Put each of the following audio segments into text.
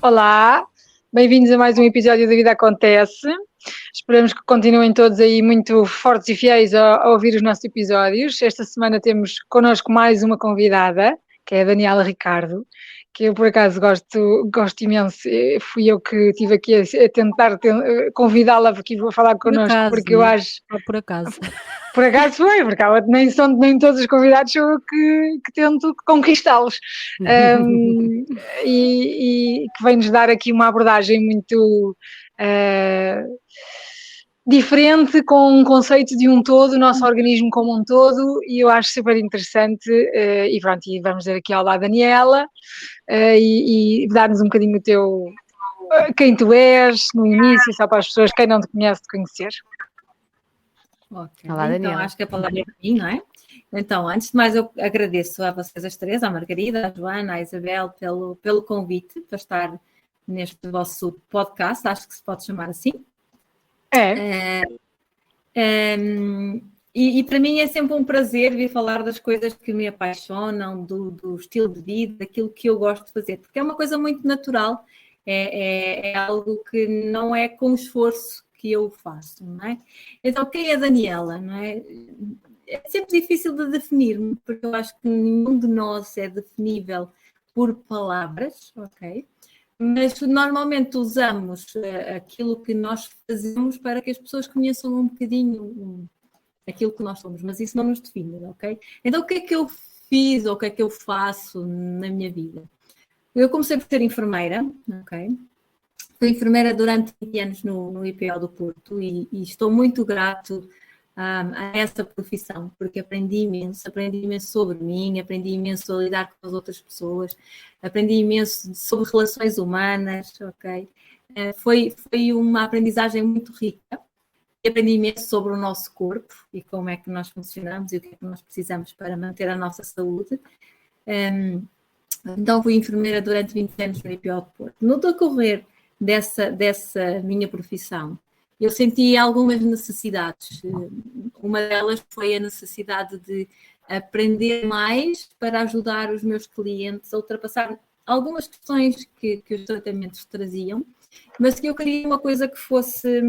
Olá, bem-vindos a mais um episódio da Vida Acontece. Esperamos que continuem todos aí muito fortes e fiéis a ouvir os nossos episódios. Esta semana temos connosco mais uma convidada, que é a Daniela Ricardo, que eu por acaso gosto imenso. Fui eu que estive aqui a tentar convidá-la aqui a falar connosco, porque eu acho... Por acaso. Por acaso foi, porque nem todos os convidados sou eu que tento conquistá-los. E que vem-nos dar aqui uma abordagem muito diferente, com um conceito de um todo, o nosso organismo como um todo, e eu acho super interessante. E pronto, e vamos ver aqui ao lado da Daniela e dar-nos um bocadinho o teu... quem tu és no início, só para as pessoas, quem não te conhece, te conhecer. Ok, olá, então acho que a palavra é para mim, não é? Então, antes de mais, eu agradeço a vocês as três, à Margarida, à Joana, à Isabel, pelo convite para estar neste vosso podcast, acho que se pode chamar assim. E para mim é sempre um prazer vir falar das coisas que me apaixonam, do estilo de vida, daquilo que eu gosto de fazer, porque é uma coisa muito natural, é algo que não é com esforço que eu faço, não é? Então, quem é a Daniela, não é? É sempre difícil de definir, porque eu acho que nenhum de nós é definível por palavras, ok? Mas normalmente usamos aquilo que nós fazemos para que as pessoas conheçam um bocadinho aquilo que nós somos, mas isso não nos define, ok? Então, o que é que eu fiz ou o que é que eu faço na minha vida? Eu comecei por ser enfermeira, ok? Fui enfermeira durante 20 anos no IPO do Porto e estou muito grato a essa profissão, porque aprendi imenso sobre mim, aprendi imenso a lidar com as outras pessoas, aprendi imenso sobre relações humanas, ok? Foi uma aprendizagem muito rica. Aprendi imenso sobre o nosso corpo e como é que nós funcionamos e o que é que nós precisamos para manter a nossa saúde. Então, fui enfermeira durante 20 anos no IPO do Porto. No decorrer dessa minha profissão, eu senti algumas necessidades. Uma delas foi a necessidade de aprender mais para ajudar os meus clientes a ultrapassar algumas questões que os tratamentos traziam, mas que eu queria uma coisa que fosse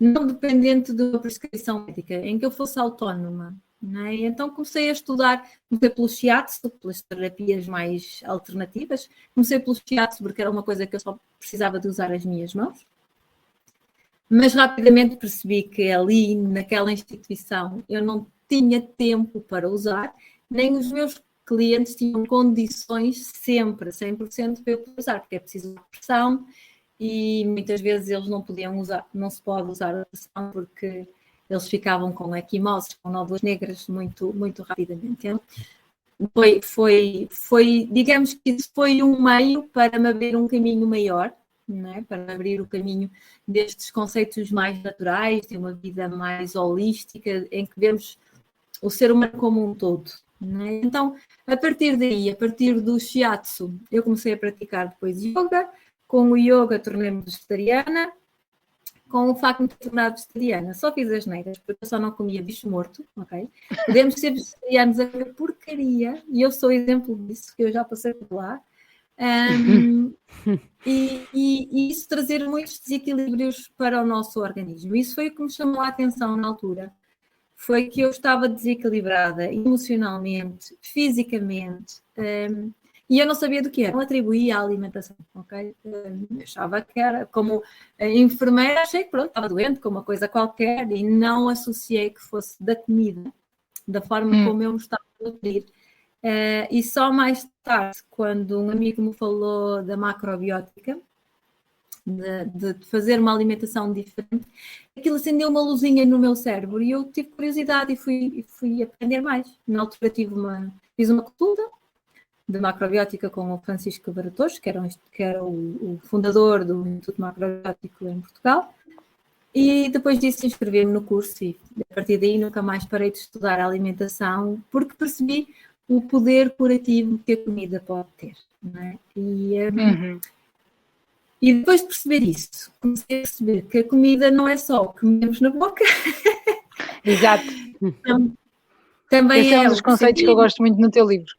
não dependente de uma prescrição médica, em que eu fosse autónoma. Não é? Então comecei a estudar, comecei pelo shiatsu, pelas terapias mais alternativas, comecei pelo shiatsu porque era uma coisa que eu só precisava de usar as minhas mãos, mas rapidamente percebi que ali, naquela instituição, eu não tinha tempo para usar, nem os meus clientes tinham condições sempre, 100% para eu usar, porque é preciso pressão e muitas vezes eles não podiam usar, não se pode usar a pressão porque eles ficavam com equimoses, com nódulas negras muito, muito rapidamente. Então, digamos que isso foi um meio para me abrir um caminho maior, não é? Para abrir o caminho destes conceitos mais naturais, de uma vida mais holística, em que vemos o ser humano como um todo. Não é? Então, a partir daí, a partir do shiatsu, eu comecei a praticar depois yoga. Com o yoga tornei-me vegetariana. Com o facto de me ter tornado vegetariana, só fiz as neiras, porque eu só não comia bicho morto, ok? Podemos ser vegetarianos a comer porcaria, e eu sou exemplo disso, que eu já passei por lá. E isso trazer muitos desequilíbrios para o nosso organismo. Isso foi o que me chamou a atenção na altura. Foi que eu estava desequilibrada emocionalmente, fisicamente, e eu não sabia do que era, não atribuía à alimentação, ok? Eu achava que era, como enfermeira, achei que pronto, estava doente com uma coisa qualquer e não associei que fosse da comida, da forma como eu me estava a nutrir. E só mais tarde, quando um amigo me falou da macrobiótica, de fazer uma alimentação diferente, aquilo acendeu uma luzinha no meu cérebro e eu tive curiosidade e fui aprender mais. Na altura fiz uma consulta de macrobiótica com o Francisco Baratos, que era o fundador do Instituto Macrobiótico em Portugal, e depois disso inscrevi-me no curso e a partir daí nunca mais parei de estudar a alimentação, porque percebi o poder curativo que a comida pode ter, não é? E depois de perceber isso, comecei a perceber que a comida não é só o que comemos na boca. Exato. Também esse é um dos conceitos que eu gosto muito no teu livro.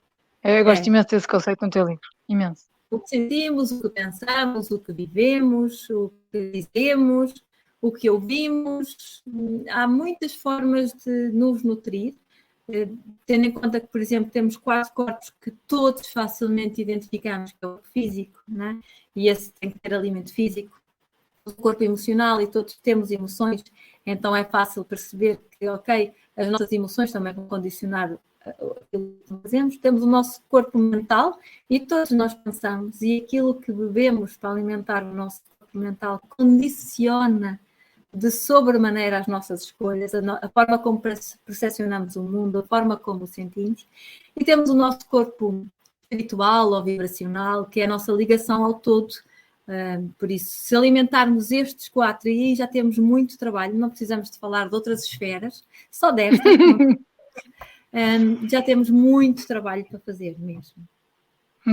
Eu gosto imenso desse conceito no teu livro. Imenso. O que sentimos, o que pensamos, o que vivemos, o que dizemos, o que ouvimos. Há muitas formas de nos nutrir, tendo em conta que, por exemplo, temos 4 corpos que todos facilmente identificamos, que é o físico, não é? E esse tem que ter alimento físico, o corpo emocional, e todos temos emoções, então é fácil perceber que, ok, as nossas emoções também vão condicionar aquilo que fazemos. Temos o nosso corpo mental e todos nós pensamos, e aquilo que bebemos para alimentar o nosso corpo mental condiciona de sobremaneira as nossas escolhas, a forma como percepcionamos o mundo, a forma como o sentimos. E temos o nosso corpo espiritual ou vibracional, que é a nossa ligação ao todo. Por isso, se alimentarmos estes 4, e aí já temos muito trabalho, não precisamos de falar de outras esferas, só desta, já temos muito trabalho para fazer mesmo.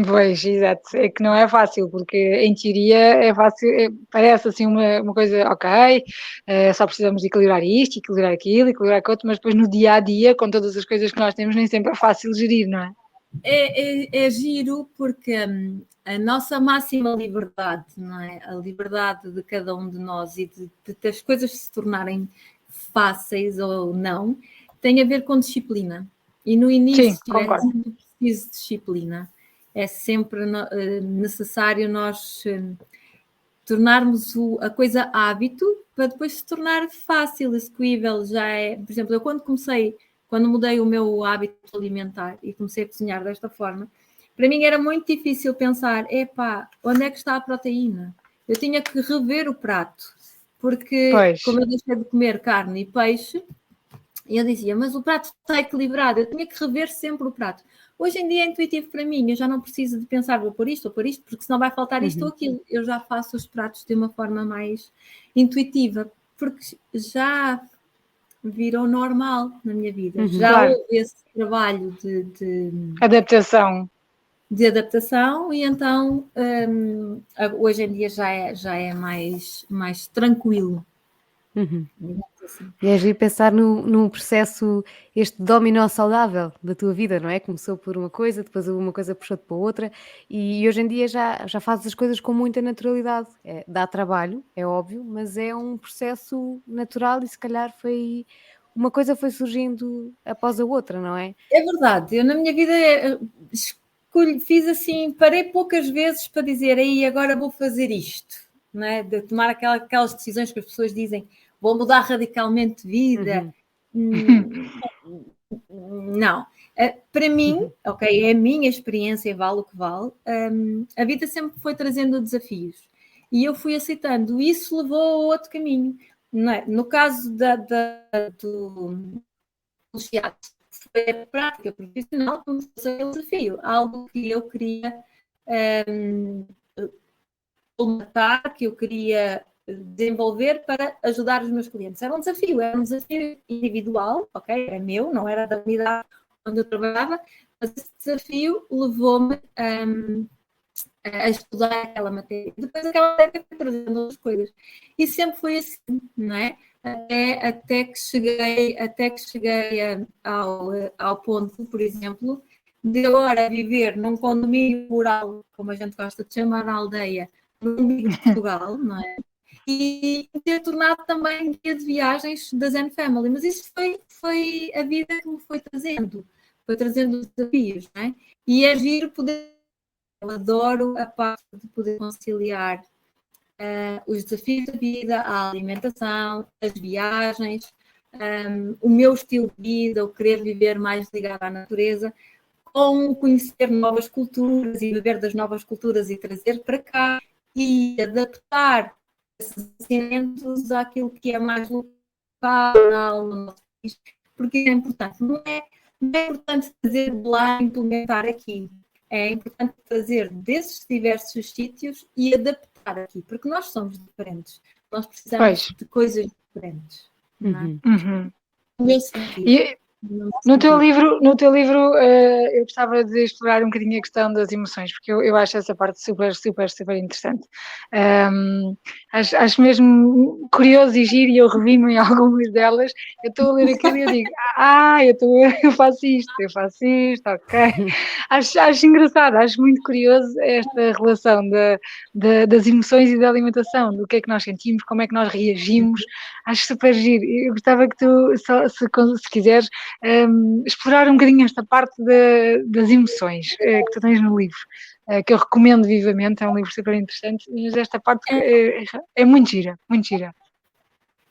Pois, exato. É que não é fácil, porque em teoria é fácil, parece assim uma coisa, ok, só precisamos de equilibrar isto, equilibrar aquilo, equilibrar aquilo outro, mas depois no dia a dia, com todas as coisas que nós temos, nem sempre é fácil gerir, não é? É giro porque a nossa máxima liberdade, não é? A liberdade de cada um de nós e de as coisas se tornarem fáceis ou não, tem a ver com disciplina. E no início é sempre preciso disciplina. É sempre necessário nós tornarmos a coisa hábito para depois se tornar fácil, execuível. Já é, por exemplo, eu quando mudei o meu hábito alimentar e comecei a cozinhar desta forma, para mim era muito difícil pensar, onde é que está a proteína? Eu tinha que rever o prato, porque como eu deixei de comer carne e peixe, eu dizia, mas o prato está equilibrado, eu tinha que rever sempre o prato. Hoje em dia é intuitivo para mim, eu já não preciso de pensar, vou pôr isto, porque senão vai faltar isto ou aquilo. Eu já faço os pratos de uma forma mais intuitiva, porque já virou normal na minha vida. Já houve esse trabalho de adaptação. De adaptação, e então hoje em dia já é mais tranquilo. Assim. E é giro pensar num processo, este dominó saudável da tua vida, não é? Começou por uma coisa, depois uma coisa puxou-te para outra, e hoje em dia já fazes as coisas com muita naturalidade. Dá trabalho, é óbvio, mas é um processo natural, e se calhar uma coisa foi surgindo após a outra, não é? É verdade, eu na minha vida fiz assim, parei poucas vezes para dizer, aí agora vou fazer isto, não é? De tomar aquelas decisões que as pessoas dizem, vou mudar radicalmente de vida. Não. Para mim, ok, é a minha experiência, vale o que vale, a vida sempre foi trazendo desafios e eu fui aceitando. Isso levou a outro caminho. Não é? No caso do teatro, foi a prática profissional que me fez o desafio, algo que eu queria matar, que eu queria desenvolver para ajudar os meus clientes. Era um desafio individual, ok? Era meu, não era da unidade onde eu trabalhava, mas esse desafio levou-me a estudar aquela matéria. Depois aquela matéria foi trazendo outras coisas. E sempre foi assim, não é? Até que cheguei ao ponto, por exemplo, de agora viver num condomínio rural, como a gente gosta de chamar na aldeia, no âmbito de Portugal, não é? E ter tornado também guia de viagens da Zen Family. Mas isso foi a vida que me foi trazendo desafios, não é? E é giro poder. Eu adoro a parte de poder conciliar os desafios da vida, a alimentação, as viagens, o meu estilo de vida, o querer viver mais ligado à natureza, com conhecer novas culturas e beber das novas culturas e trazer para cá e adaptar esses ensinamentos àquilo que é mais local no nosso país, porque é importante. Não é importante trazer de lá e implementar aqui. É importante trazer desses diversos sítios e adaptar aqui, porque nós somos diferentes. Nós precisamos de coisas diferentes. Não é? E No teu livro, eu gostava de explorar um bocadinho a questão das emoções, porque eu acho essa parte super, super, super interessante. Acho mesmo curioso e giro, e eu revi-me em algumas delas. Eu estou a ler aquilo e eu digo, eu faço isto, ok. Acho engraçado, acho muito curioso esta relação das emoções e da alimentação, do que é que nós sentimos, como é que nós reagimos. Acho super giro. Eu gostava que tu, se quiseres, explorar um bocadinho esta parte das emoções que tu tens no livro, que eu recomendo vivamente, é um livro super interessante, mas esta parte é muito gira, muito gira.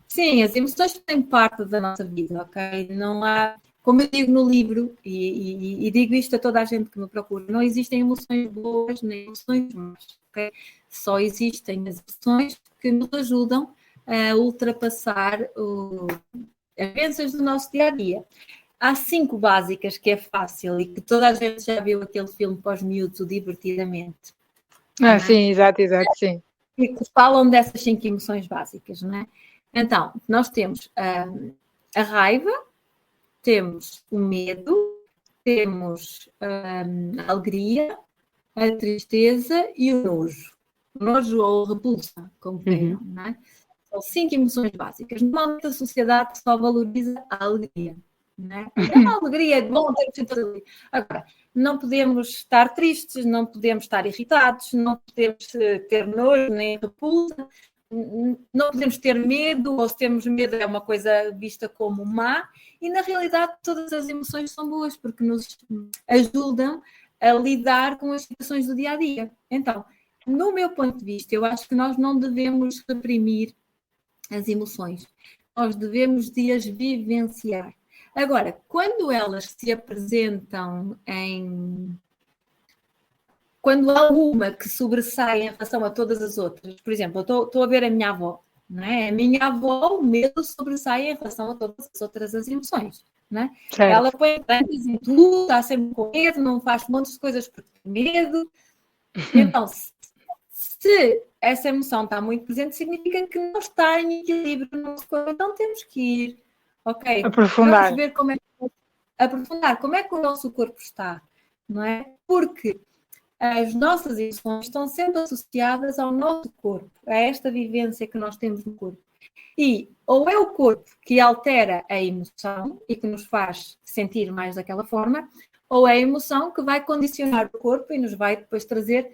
Sim, as emoções fazem parte da nossa vida, ok? Não há, como eu digo no livro, e digo isto a toda a gente que me procura, não existem emoções boas nem emoções más, ok? Só existem as emoções que nos ajudam a ultrapassar as vivências do nosso dia-a-dia. Há 5 básicas que é fácil e que toda a gente já viu aquele filme pós-miúdos, o Divertidamente. Sim, exato, sim. E que falam dessas 5 emoções básicas, não é? Então, nós temos a raiva, temos o medo, temos a alegria, a tristeza e o nojo. Nojo ou repulsa, como queiram, não é? São 5 emoções básicas. Normalmente a sociedade só valoriza a alegria. Não é? A alegria é bom ter sempre alegria. Agora, não podemos estar tristes, não podemos estar irritados, não podemos ter nojo nem repulsa, não podemos ter medo, ou se temos medo é uma coisa vista como má, e na realidade todas as emoções são boas, porque nos ajudam a lidar com as situações do dia a dia. Então, no meu ponto de vista, eu acho que nós não devemos reprimir as emoções, nós devemos de as vivenciar. Agora, quando elas se apresentam quando há uma que sobressai em relação a todas as outras, por exemplo, eu estou a ver a minha avó, não é? A minha avó, o medo sobressai em relação a todas as outras emoções, não é? Ela põe trancas em tudo, está sempre com medo, não faz montes de coisas por ter medo. Então, se essa emoção está muito presente, significa que não está em equilíbrio no nosso corpo. Então temos que ir, ok, Aprofundar. vamos ver como é que o nosso corpo está, não é? Porque as nossas emoções estão sempre associadas ao nosso corpo, a esta vivência que nós temos no corpo. E ou é o corpo que altera a emoção e que nos faz sentir mais daquela forma, ou é a emoção que vai condicionar o corpo e nos vai depois trazer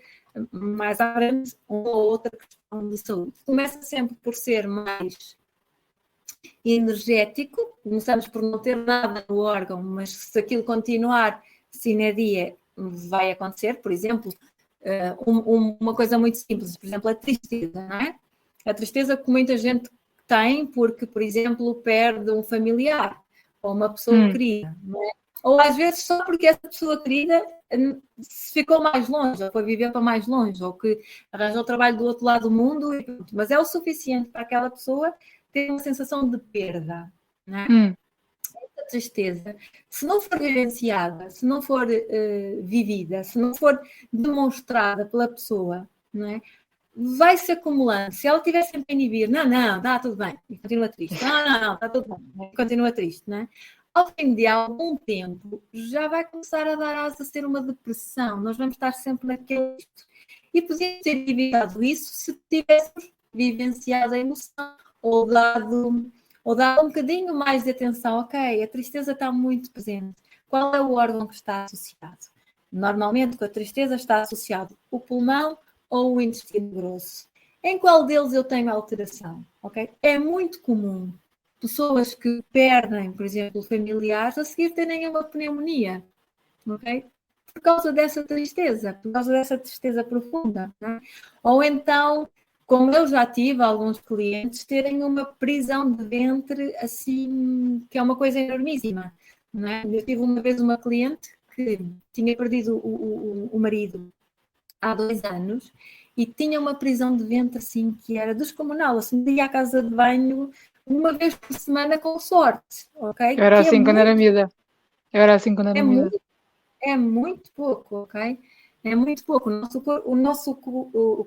mais à frente uma ou outra questão de saúde. Começa sempre por ser mais energético, começamos por não ter nada no órgão, mas se aquilo continuar sine die, vai acontecer. Por exemplo, uma coisa muito simples, por exemplo, a tristeza, não é? A tristeza que muita gente tem porque, por exemplo, perde um familiar ou uma pessoa querida, não é? Ou às vezes só porque essa pessoa querida ficou mais longe, ou foi viver para mais longe, ou que arranjou trabalho do outro lado do mundo, mas é o suficiente para aquela pessoa ter uma sensação de perda, não é? Essa tristeza, se não for vivenciada, se não for vivida, se não for demonstrada pela pessoa, não é? Vai se acumulando. Se ela estiver sempre a inibir, não, está tudo bem, e continua triste, não, está tudo bem, e continua triste, não é? Ao fim de algum tempo, já vai começar a dar asa a ser uma depressão. Nós vamos estar sempre naquele. E podíamos ter evitado isso se tivéssemos vivenciado a emoção ou dado um bocadinho mais de atenção. Ok, a tristeza está muito presente. Qual é o órgão que está associado? Normalmente, com a tristeza está associado o pulmão ou o intestino grosso. Em qual deles eu tenho alteração? Ok? É muito comum pessoas que perdem, por exemplo, familiares, a seguir terem uma pneumonia, ok? Por causa dessa tristeza profunda, não é? Ou então, como eu já tive alguns clientes, terem uma prisão de ventre, assim, que é uma coisa enormíssima, não é? Eu tive uma vez uma cliente que tinha perdido o marido há 2 anos e tinha uma prisão de ventre, assim, que era descomunal, assim, ia à casa de banho uma vez por semana com sorte, ok? Eu era assim quando era miúda. É muito pouco, ok? É muito pouco. O nosso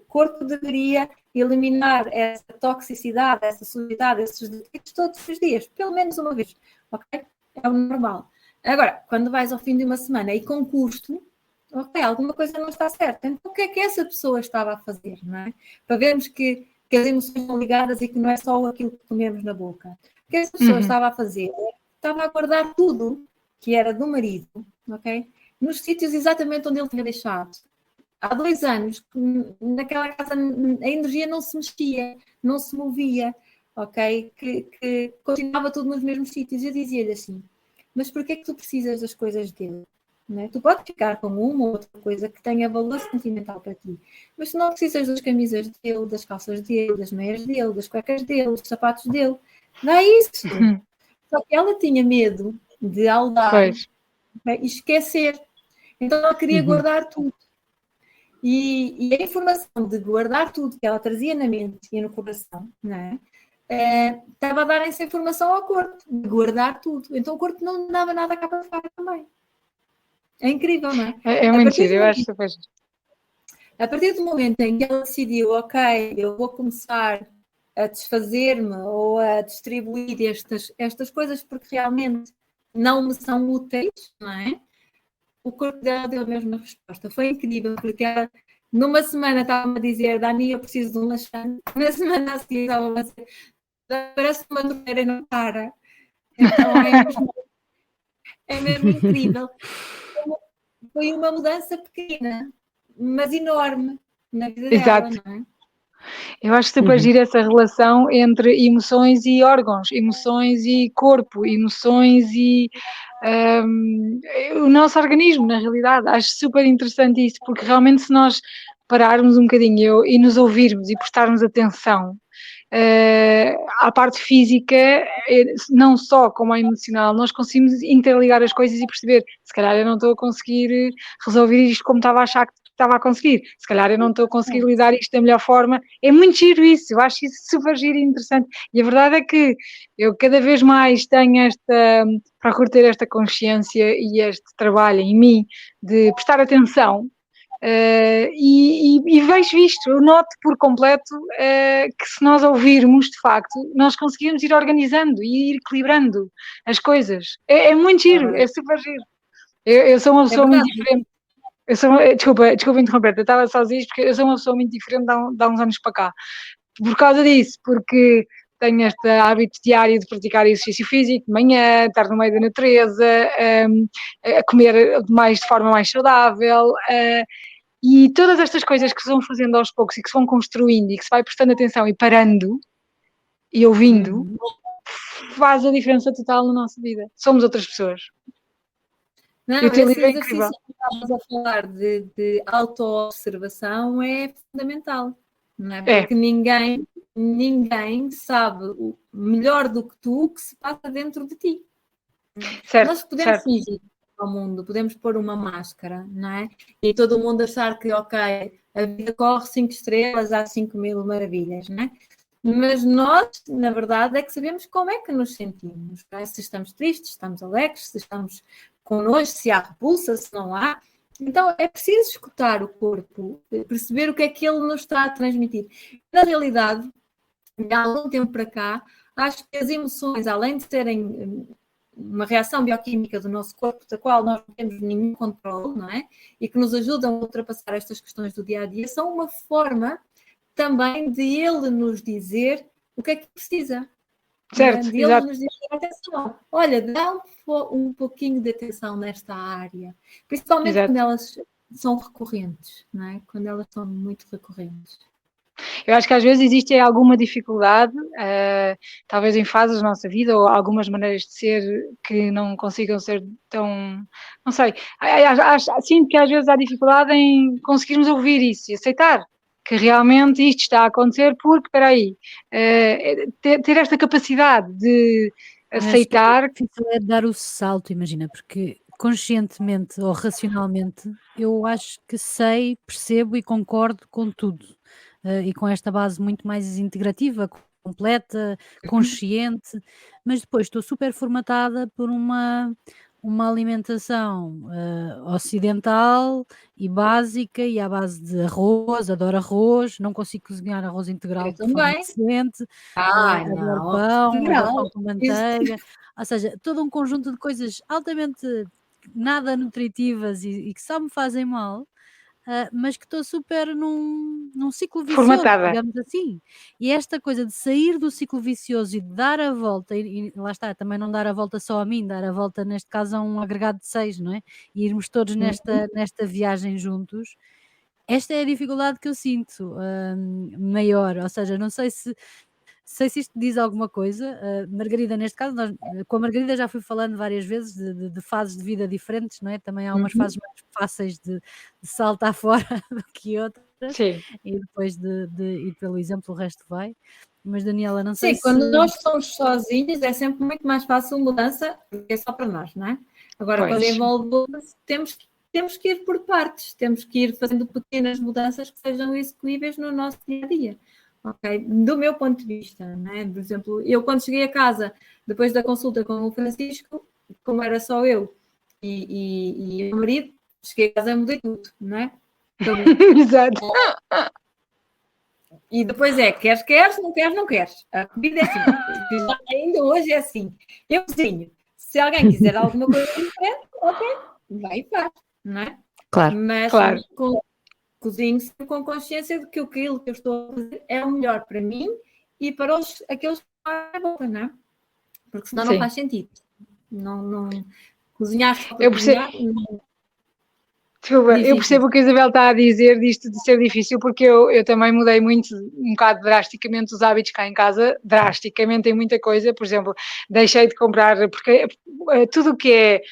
corpo deveria eliminar essa toxicidade, essa sujidade, esses defeitos todos os dias, pelo menos uma vez, ok? é o normal. Agora, quando vais ao fim de uma semana e com custo, ok, alguma coisa não está certa. Então, o que é que essa pessoa estava a fazer, não é? Para vermos que as emoções estão ligadas e que não é só aquilo que comemos na boca. O que essa pessoa estava a fazer? Estava a guardar tudo que era do marido, ok? Nos sítios exatamente onde ele tinha deixado. Há 2 anos, naquela casa a energia não se mexia, não se movia, ok? Que continuava tudo nos mesmos sítios. Eu dizia-lhe assim, mas porquê é que tu precisas das coisas dele? Não é? Tu podes ficar com uma ou outra coisa que tenha valor sentimental para ti, mas tu não precisas das camisas dele, das calças dele, das meias dele, das cuecas dele, dos sapatos dele. Não é isso. Só que ela tinha medo de aldar, e esquecer. Então ela queria guardar tudo. E a informação de guardar tudo que ela trazia na mente e no coração, não é? Estava a dar essa informação ao corpo, de guardar tudo. Então o corpo não dava nada cá para fora também. É incrível, não é? É muito giro, eu acho super giro. A partir do momento em que ela decidiu, ok, eu vou começar a desfazer-me ou a distribuir estas coisas porque realmente não me são úteis, não é? O corpo dela deu a mesma resposta. Foi incrível, porque ela, numa semana, estava a dizer, Dani, eu preciso de um laxante. Na semana a seguir, estava a dizer, parece uma torneira e não para. Então, é mesmo incrível. Foi uma mudança pequena, mas enorme na vida dela, não é? Eu acho super gira essa relação entre emoções e órgãos, emoções e corpo, emoções e o nosso organismo, na realidade. Acho super interessante isso, porque realmente se nós pararmos um bocadinho e nos ouvirmos e prestarmos atenção à parte física, não só como à emocional, nós conseguimos interligar as coisas e perceber, se calhar eu não estou a conseguir resolver isto como estava a achar que estava a conseguir, se calhar eu não estou a conseguir lidar isto da melhor forma. É muito giro isso, eu acho isso super giro e interessante, e a verdade é que eu cada vez mais tenho procuro ter esta consciência e este trabalho em mim de prestar atenção. E vejo isto, eu noto por completo que se nós ouvirmos, de facto, nós conseguimos ir organizando e ir equilibrando as coisas. É muito giro, é super giro. Eu sou uma pessoa muito diferente. Desculpa interromper, eu estava só a dizer isto porque eu sou uma pessoa muito diferente de há uns anos para cá. Por causa disso, porque tenho este hábito diário de praticar exercício físico, de manhã, estar no meio da natureza, a comer de forma mais saudável, e todas estas coisas que se vão fazendo aos poucos e que se vão construindo e que se vai prestando atenção e parando e ouvindo, faz a diferença total na nossa vida. Somos outras pessoas. Não, esse exercício que estávamos a falar de auto-observação é fundamental, não é? Porque ninguém sabe melhor do que tu o que se passa dentro de ti. Certo, nós podemos fingir ao mundo, podemos pôr uma máscara, não é? E todo mundo achar que, ok, a vida corre 5 estrelas, há 5.000 maravilhas, não é? Mas nós, na verdade, é que sabemos como é que nos sentimos, não é? Se estamos tristes, se estamos alegres, se estamos connosco, se há repulsa, se não há. Então, é preciso escutar o corpo, perceber o que é que ele nos está a transmitir. Na realidade, há algum tempo para cá, acho que as emoções, além de serem uma reação bioquímica do nosso corpo, da qual nós não temos nenhum controle, não é? E que nos ajudam a ultrapassar estas questões do dia-a-dia, são uma forma também de ele nos dizer o que é que precisa. Certo, de ele nos dizer, atenção, olha, dá um pouquinho de atenção nesta área. Principalmente quando elas são recorrentes, não é? Quando elas são muito recorrentes. Eu acho que às vezes existe alguma dificuldade, talvez em fases da nossa vida, ou algumas maneiras de ser que não consigam ser tão... Não sei, sinto que às vezes há dificuldade em conseguirmos ouvir isso e aceitar que realmente isto está a acontecer porque, espera aí, ter esta capacidade de aceitar... Acho que é dar o salto, imagina, porque conscientemente ou racionalmente eu acho que sei, percebo e concordo com tudo. E com esta base muito mais integrativa, completa, consciente, mas depois estou super formatada por uma alimentação ocidental e básica e à base de arroz, adoro arroz, não consigo cozinhar arroz integral de forma decente, adoro pão, adoro pão com manteiga, ou seja, todo um conjunto de coisas altamente nada nutritivas e que só me fazem mal, mas que estou super num ciclo vicioso, Formatada. digamos assim. E esta coisa de sair do ciclo vicioso e de dar a volta, e lá está, também não dar a volta só a mim, dar a volta neste caso a um agregado de 6, não é? E irmos todos nesta viagem juntos. Esta é a dificuldade que eu sinto, maior, ou seja, não sei se isto diz alguma coisa. Margarida, neste caso, com a Margarida já fui falando várias vezes de fases de vida diferentes, não é? Também há umas fases mais fáceis de saltar fora do que outras, Sim. e depois de ir pelo exemplo, o resto vai. Mas, Daniela, não sei Sim, se. quando nós somos sozinhos é sempre muito mais fácil mudança, porque é só para nós, não é? Agora, quando Pois. envolve outros, temos que ir por partes, temos que ir fazendo pequenas mudanças que sejam execuíveis no nosso dia a dia. Okay? Do meu ponto de vista, né? Por exemplo, eu quando cheguei a casa, depois da consulta com o Francisco, como era só eu e o meu marido, cheguei a casa e mudei tudo, não é? Então, Exato. e depois queres, não queres, não queres. A comida é assim. Ainda hoje é assim. Eu cozinho. Se alguém quiser alguma coisa diferente, ok, vai e faz, não é? Claro. Mas Claro. cozinho sempre com consciência de que aquilo que eu estou a fazer é o melhor para mim e para aqueles que estão à boca, não é? Porque senão não Sim. faz sentido. Não cozinhar só para Eu percebo. cozinhar. Desculpa, Diz, eu diz, percebo o que a Isabel está a dizer disto de ser difícil, porque eu também mudei muito, um bocado drasticamente os hábitos cá em casa, drasticamente em muita coisa. Por exemplo, deixei de comprar, porque tudo o que é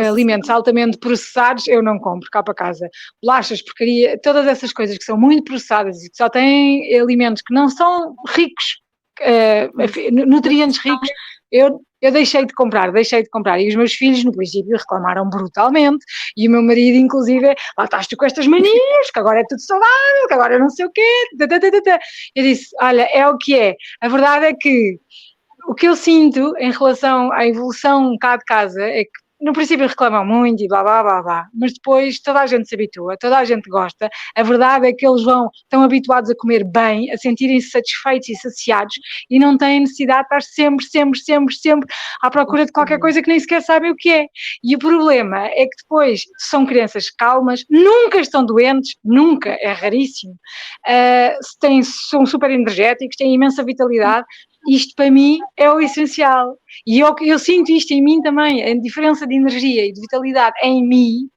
alimentos altamente processados eu não compro cá para casa. Bolachas, porcaria, todas essas coisas que são muito processadas e que só têm alimentos que não são ricos, nutrientes ricos, eu deixei de comprar. E os meus filhos, no princípio, reclamaram brutalmente. E o meu marido, inclusive, lá estás tu com estas manias, que agora é tudo saudável, que agora não sei o quê. Eu disse, olha, é o que é. A verdade é que o que eu sinto em relação à evolução cá de casa é que no princípio reclamam muito e blá blá blá blá, mas depois toda a gente se habitua, toda a gente gosta. A verdade é que eles estão habituados a comer bem, a sentirem-se satisfeitos e saciados e não têm necessidade de estar sempre à procura de qualquer coisa que nem sequer sabem o que é. E o problema é que depois são crianças calmas, nunca estão doentes, nunca, é raríssimo. São super energéticos, têm imensa vitalidade. Isto para mim é o essencial e eu sinto isto em mim também, a diferença de energia e de vitalidade em mim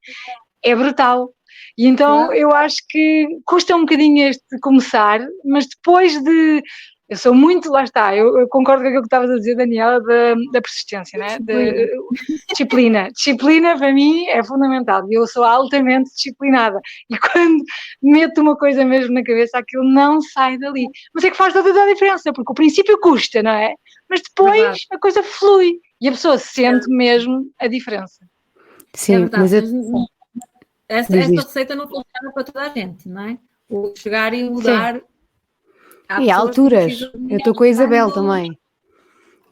é brutal e então eu acho que custa um bocadinho este começar, mas depois de... Eu sou muito, lá está, eu concordo com aquilo que estavas a dizer, Daniela, da persistência, né? Disciplina. Disciplina para mim é fundamental e eu sou altamente disciplinada e quando meto uma coisa mesmo na cabeça, aquilo não sai dali. Mas é que faz toda a diferença, porque o princípio custa, não é? Mas depois a coisa flui e a pessoa sente mesmo a diferença. Sim, é verdade, mas esta receita não funciona para toda a gente, não é? O chegar e mudar... E há alturas, eu estou com a Isabel também,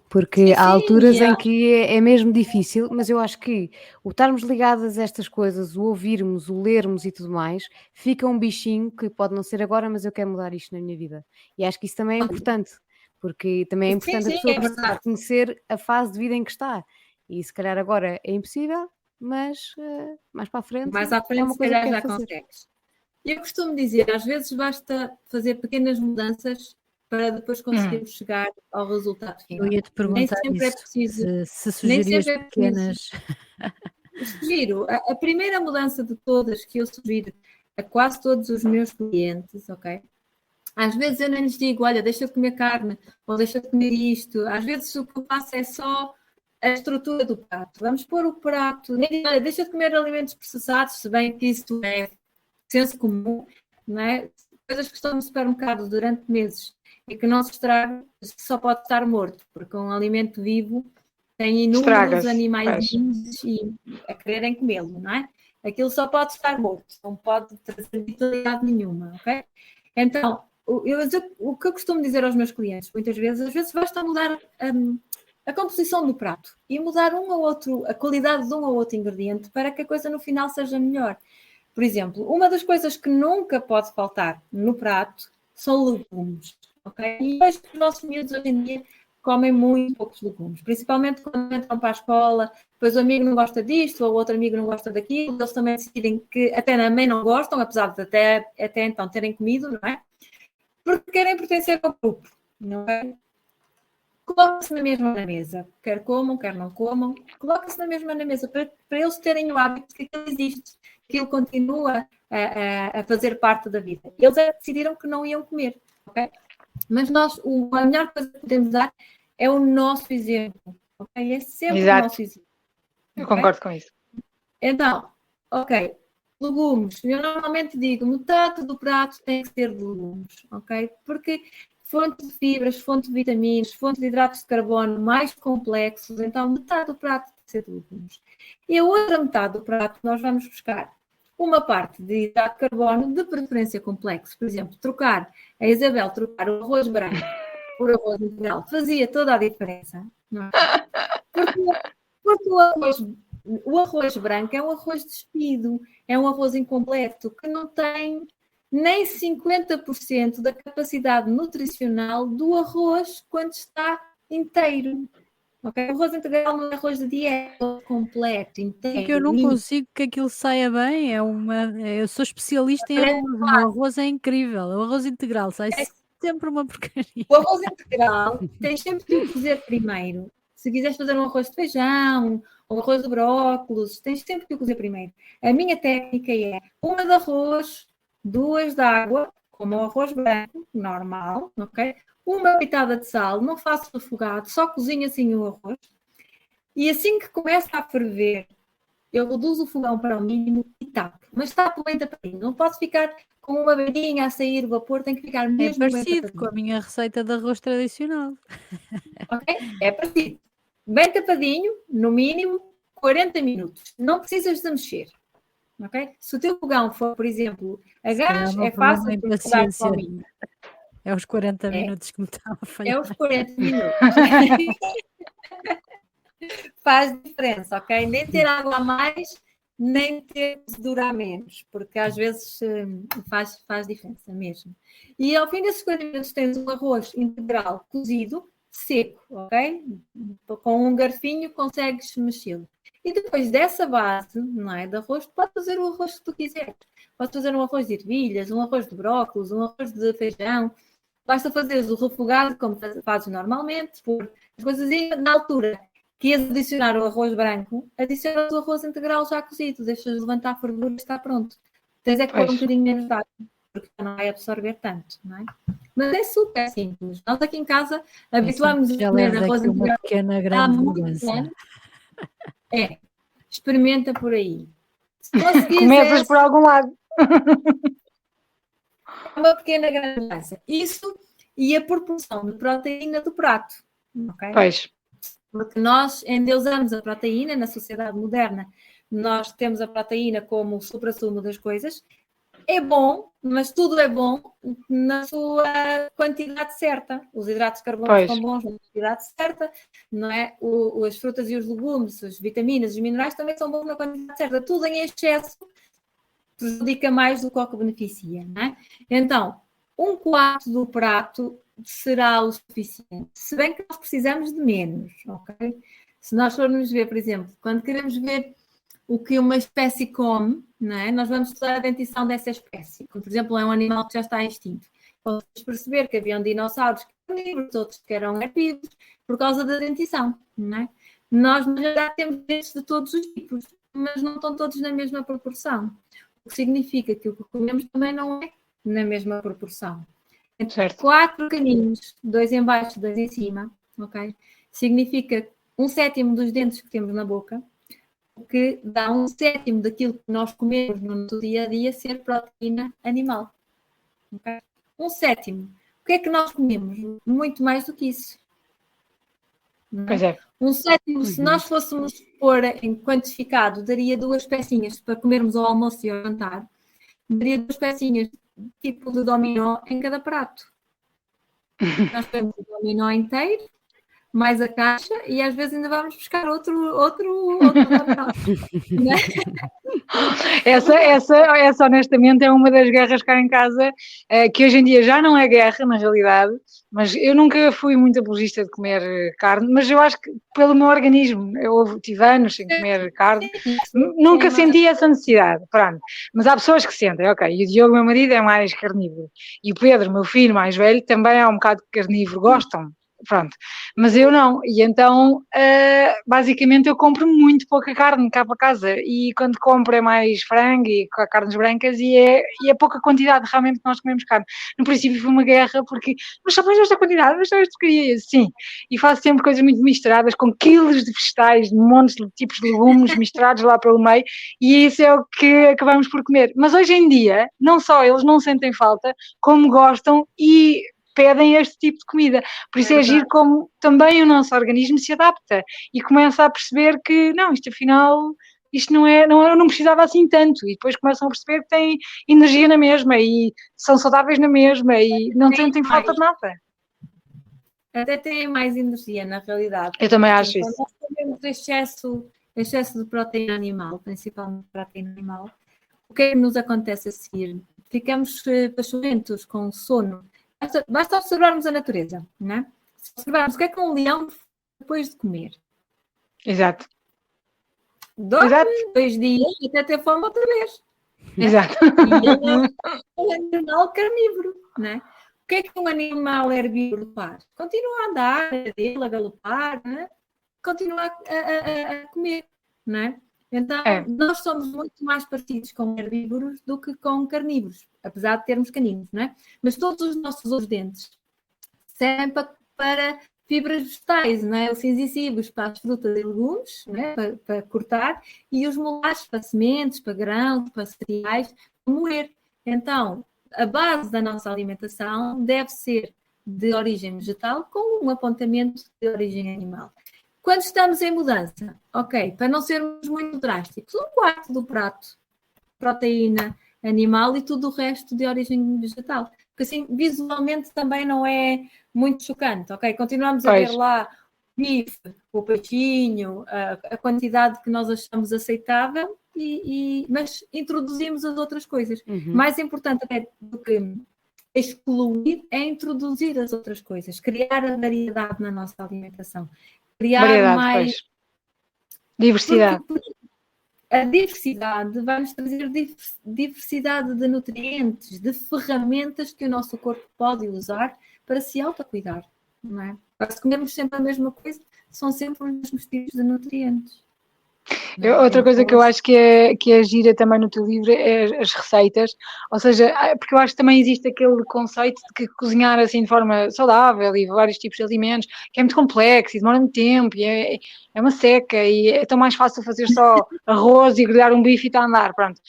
porque há alturas em que é mesmo difícil, mas eu acho que o estarmos ligadas a estas coisas, o ouvirmos, o lermos e tudo mais, fica um bichinho que pode não ser agora, mas eu quero mudar isto na minha vida. E acho que isso também é importante, porque também é importante a pessoa reconhecer a fase de vida em que está. E se calhar agora é impossível, mas mais para a frente, mais à frente é uma se coisa calhar que já fazer. consegues. Eu costumo dizer, às vezes basta fazer pequenas mudanças para depois conseguirmos chegar ao resultado final. Eu ia-te perguntar Nem sempre isso, é preciso, se sugerias pequenas... Sugiro, a primeira mudança de todas que eu sugiro a quase todos os meus clientes, ok? Às vezes eu nem lhes digo, olha, deixa de comer carne, ou deixa de comer isto. Às vezes o que eu faço é só a estrutura do prato. Vamos pôr o prato, nem digo, olha, deixa de comer alimentos processados, se bem que isso é senso comum, não é? Coisas que estão no supermercado durante meses e que não se estragam, só pode estar morto, porque um alimento vivo tem inúmeros animais a quererem comê-lo, não é? Aquilo só pode estar morto, não pode trazer vitalidade nenhuma, ok? Então, o que eu costumo dizer aos meus clientes, muitas vezes, às vezes basta mudar a composição do prato e mudar a qualidade de um ou outro ingrediente para que a coisa no final seja melhor. Por exemplo, uma das coisas que nunca pode faltar no prato são legumes, ok? E hoje os nossos miúdos hoje em dia comem muito poucos legumes, principalmente quando entram para a escola, depois o amigo não gosta disto, ou o outro amigo não gosta daquilo, eles também decidem que até também não gostam, apesar de até então terem comido, não é? Porque querem pertencer ao grupo, não é? Coloca-se na mesma na mesa, quer comam, quer não comam, coloca-se na mesma na mesa, para eles terem o hábito de que aquilo existe, que aquilo continua a fazer parte da vida. Eles decidiram que não iam comer, ok? Mas nós, a melhor coisa que podemos dar é o nosso exemplo, ok? É sempre Exato. o nosso exemplo. Eu Ok? concordo com isso. Então, ok, legumes. Eu normalmente digo, metade do prato tem que ser de legumes, ok? Porque fonte de fibras, fonte de vitaminas, fonte de hidratos de carbono mais complexos, então metade do prato tem que ser de legumes. E a outra metade do prato nós vamos buscar uma parte de hidrato de carbono, de preferência complexo. Por exemplo, a Isabel trocar o arroz branco por arroz integral fazia toda a diferença, não é? Porque o arroz branco é um arroz despido, é um arroz incompleto, que não tem nem 50% da capacidade nutricional do arroz quando está inteiro. Okay? O arroz integral não é arroz de dieta completo, inteiro. É que eu não consigo que aquilo saia bem. Eu sou especialista em arroz. O meu arroz é incrível. O arroz integral sai sempre uma porcaria. O arroz integral tens sempre que o cozer primeiro. Se quiseres fazer um arroz de feijão, ou um arroz de brócolis, tens sempre que o cozer primeiro. A minha técnica é uma de arroz, 2 de água, como o arroz branco, normal, ok? Uma pitada de sal, não faço refogado, só cozinho assim o arroz. E assim que começa a ferver, eu reduzo o fogão para o mínimo e tapo. Mas tapo bem tapadinho. Não posso ficar com uma beirinha a sair do vapor, tem que ficar mesmo bem bem parecido tapadinho. com a minha receita de arroz tradicional. Ok? É parecido. Bem tapadinho, no mínimo 40 minutos. Não precisas de mexer. Ok? Se o teu fogão for, por exemplo, a gás, é fácil de porque paciência. comigo. É os 40 minutos que me estão a falhar. É os 40 minutos. Faz diferença, ok? Nem ter água a mais, nem ter que durar menos, porque às vezes faz diferença mesmo. E ao fim desses 40 minutos tens um arroz integral cozido, seco, ok? Com um garfinho consegues mexê-lo. E depois dessa base, não é, de arroz, tu podes fazer o arroz que tu quiseres. Podes fazer um arroz de ervilhas, um arroz de brócolis, um arroz de feijão. Basta fazeres o refogado, como fazes normalmente, por as coisas na altura que ias adicionar o arroz branco, adicionas o arroz integral já cozido, deixas levantar a fervura e está pronto. Tens é que pôr um bocadinho menos de água, porque não vai absorver tanto, não é? Mas é super simples. Nós aqui em casa habituámos a comer arroz integral uma pequena grande mudança. É, experimenta por aí. Se conseguires, começas por algum lado. Uma pequena grande mudança. Isso e a proporção de proteína do prato. Okay? Pois. Porque nós endeusamos a proteína na sociedade moderna. Nós temos a proteína como o supra-sumo das coisas. É bom, mas tudo é bom na sua quantidade certa. Os hidratos de carbono são bons na quantidade certa, não é? As frutas e os legumes, as vitaminas, os minerais também são bons na quantidade certa. Tudo em excesso prejudica mais do que o que beneficia, não é? Então, 1/4 do prato será o suficiente. Se bem que nós precisamos de menos, ok? Se nós formos ver, por exemplo, quando queremos ver o que uma espécie come, não é? Nós vamos estudar a dentição dessa espécie. Como, por exemplo, é um animal que já está extinto. Podemos perceber que haviam dinossauros que eram carnívoros, outros que eram herbívoros, por causa da dentição, não é? Nós, na verdade, temos dentes de todos os tipos, mas não estão todos na mesma proporção. O que significa que o que comemos também não é na mesma proporção. Certo. 4 caninhos, 2 em baixo, 2 em cima, ok? Significa 1/7 dos dentes que temos na boca, o que dá 1/7 daquilo que nós comemos no nosso dia a dia ser proteína animal. Okay? 1/7. O que é que nós comemos? Muito mais do que isso. Pois é. 1/7, se nós fôssemos pôr em quantificado, daria 2 pecinhas para comermos ao almoço e ao jantar. Daria 2 pecinhas tipo de dominó em cada prato. Nós temos o dominó inteiro, mais a caixa e às vezes ainda vamos buscar outro local, né? Essa honestamente é uma das guerras cá em casa, que hoje em dia já não é guerra na realidade, mas eu nunca fui muito apologista de comer carne, mas eu acho que pelo meu organismo, eu tive anos sem comer carne, nunca senti essa necessidade, pronto. Mas há pessoas que sentem, ok, e o Diogo, meu marido, é mais carnívoro, e o Pedro, meu filho mais velho, também é um bocado carnívoro, gostam. Pronto, mas eu não, e então basicamente eu compro muito pouca carne cá para casa e quando compro é mais frango e carnes brancas e é pouca quantidade realmente que nós comemos carne. No princípio foi uma guerra porque, mas só pões esta quantidade, mas só esta porcaria, sim, e faço sempre coisas muito misturadas com quilos de vegetais, de montes de tipos de legumes misturados lá pelo meio e isso é o que acabamos por comer. Mas hoje em dia, não só eles não sentem falta, como gostam e pedem este tipo de comida. Por isso é agir como também o nosso organismo se adapta e começa a perceber que não, isto afinal, isto eu não precisava assim tanto e depois começam a perceber que têm energia na mesma e são saudáveis na mesma e não sentem falta de nada. Até têm mais energia, na realidade. Eu também acho quando isso. nós comemos excesso de proteína animal, principalmente proteína animal, o que é que nos acontece a seguir? Ficamos pachulentos, com sono. Basta observarmos a natureza, não é? Se observarmos o que é um leão depois de comer. Exato. Dorme 2 dias até ter fome outra vez. Né? Exato. E ele é um animal carnívoro, não é? O que é um animal herbívoro faz? Continua a andar, a galopar, né? Continua a comer, não é? Então, nós somos muito mais parecidos com herbívoros do que com carnívoros, apesar de termos caninos, não é? Mas todos os nossos dentes servem para fibras vegetais, não é? Os incisivos para as frutas e legumes, não é? Para cortar, e os molares para sementes, para grãos, para cereais, para moer. Então, a base da nossa alimentação deve ser de origem vegetal com um apontamento de origem animal. Quando estamos em mudança, ok, para não sermos muito drásticos, 1/4 do prato, proteína animal e tudo o resto de origem vegetal. Porque assim, visualmente também não é muito chocante, ok? Continuamos a ver lá o bife, o peixinho, a quantidade que nós achamos aceitável, mas introduzimos as outras coisas. Mais importante até do que excluir é introduzir as outras coisas, criar a variedade na nossa alimentação. Criar mais diversidade. Porque a diversidade vai-nos trazer diversidade de nutrientes, de ferramentas que o nosso corpo pode usar para se autocuidar, não é? Se comemos sempre a mesma coisa, são sempre os mesmos tipos de nutrientes. Outra coisa que eu acho que é gira também no teu livro é as receitas, ou seja, porque eu acho que também existe aquele conceito de que cozinhar assim de forma saudável e vários tipos de alimentos, que é muito complexo e demora muito tempo e é uma seca e é tão mais fácil fazer só arroz e grelhar um bife e está a andar, pronto.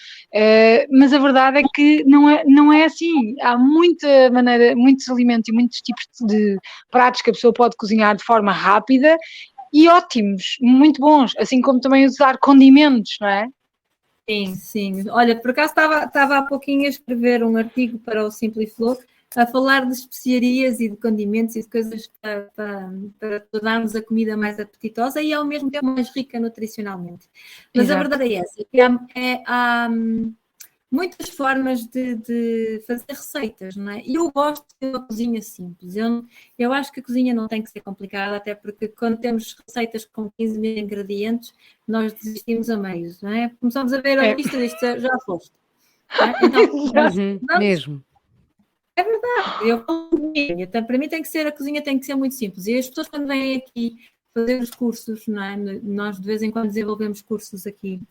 Mas a verdade é que não é assim, há muita maneira, muitos alimentos e muitos tipos de pratos que a pessoa pode cozinhar de forma rápida e ótimos, muito bons, assim como também usar condimentos, não é? Sim, sim. Olha, por acaso estava há pouquinho a escrever um artigo para o Simpliflow a falar de especiarias e de condimentos e de coisas para tornarmos a comida mais apetitosa e ao mesmo tempo mais rica nutricionalmente. Mas a verdade é essa, que há muitas formas de fazer receitas, não é? E eu gosto de uma cozinha simples. Eu acho que a cozinha não tem que ser complicada, até porque quando temos receitas com 15 mil ingredientes, nós desistimos a meio, não é? Começamos a ver a lista disto, já foste. É? Então, mesmo. É verdade. Para mim a cozinha tem que ser muito simples. E as pessoas quando vêm aqui fazer os cursos, não é? Nós de vez em quando desenvolvemos cursos aqui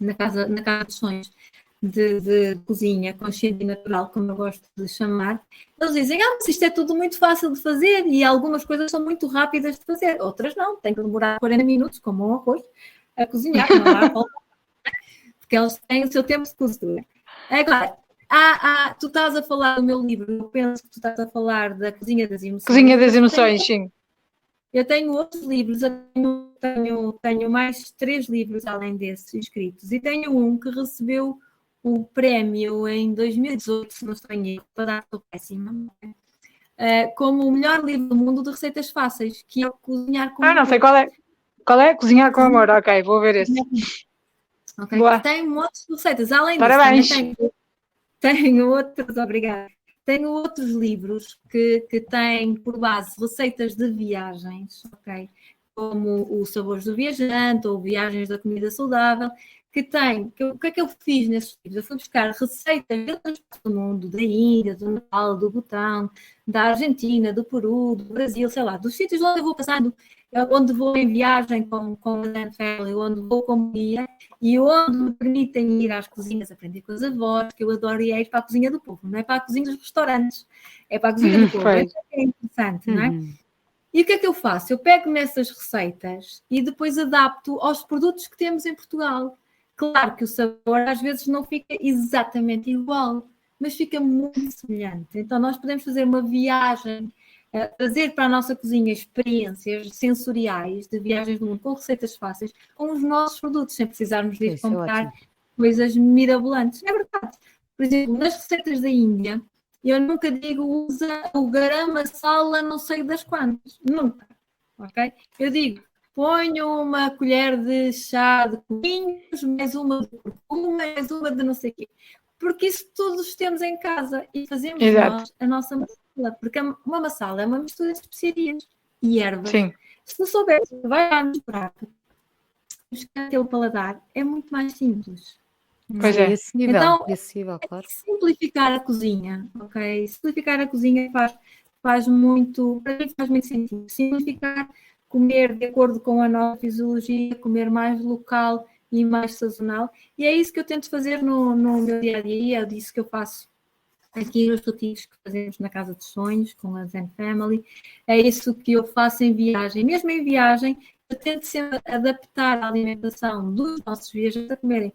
na Casa dos Sonhos, de cozinha consciente e natural, como eu gosto de chamar, eles dizem, mas isto é tudo muito fácil de fazer e algumas coisas são muito rápidas de fazer, outras não, tem que demorar 40 minutos, como um arroz, a cozinhar, não dá a volta, porque eles têm o seu tempo de cozedura. Agora, tu estás a falar do meu livro, eu penso que tu estás a falar da Cozinha das Emoções. Cozinha das Emoções, sim. Eu tenho outros livros, tenho mais 3 livros além desses escritos, e tenho um que recebeu o prémio em 2018, se não estou em erro, para dar a péssima, como o melhor livro do mundo de receitas fáceis, que é Cozinhar com não sei qual é. Qual é? Cozinhar com Amor. Ok, vou ver esse. Okay. Boa. Tem um monte de receitas. Além disso, Parabéns. também tenho outros, obrigada. Tenho outros livros que têm por base receitas de viagens, ok? Como o Sabores do Viajante ou Viagens da Comida Saudável, o que é que eu fiz nesses livros? Eu fui buscar receitas de outras partes do mundo, da Índia, do Nepal, do Butão, da Argentina, do Peru, do Brasil, sei lá, dos sítios onde eu vou passando, onde vou em viagem com a Dan Family, onde vou com guia e onde me permitem ir às cozinhas, aprender com as avós, que eu adoro ir para a cozinha do povo, não é para a cozinha dos restaurantes, é para a cozinha do povo, é interessante, não é? E o que é que eu faço? Eu pego nessas receitas e depois adapto aos produtos que temos em Portugal. Claro que o sabor às vezes não fica exatamente igual, mas fica muito semelhante. Então nós podemos fazer uma viagem, trazer para a nossa cozinha experiências sensoriais de viagens do mundo com receitas fáceis, com os nossos produtos, sem precisarmos de ir comprar coisas mirabolantes. É verdade. Por exemplo, nas receitas da Índia, eu nunca digo usa o garam masala não sei das quantas. Nunca. Ok? Eu digo, ponho uma colher de chá de cominhos, mais uma de curcuma, mais uma de não sei o quê. Porque isso todos temos em casa e fazemos nós a nossa massala. Porque uma massala é uma mistura de especiarias e ervas. Sim. Se não souberes, vai lá no prato, buscar aquele paladar, é muito mais simples. Pois é. Então, claro. Simplificar a cozinha, ok? Simplificar a cozinha faz muito, para mim faz muito sentido. Simplificar, comer de acordo com a nossa fisiologia, comer mais local e mais sazonal. E é isso que eu tento fazer no meu dia-a-dia, é isso que eu faço aqui nos retiros que fazemos na Casa dos Sonhos, com a Zen Family. É isso que eu faço em viagem. Mesmo em viagem, eu tento sempre adaptar a alimentação dos nossos viajantes a comerem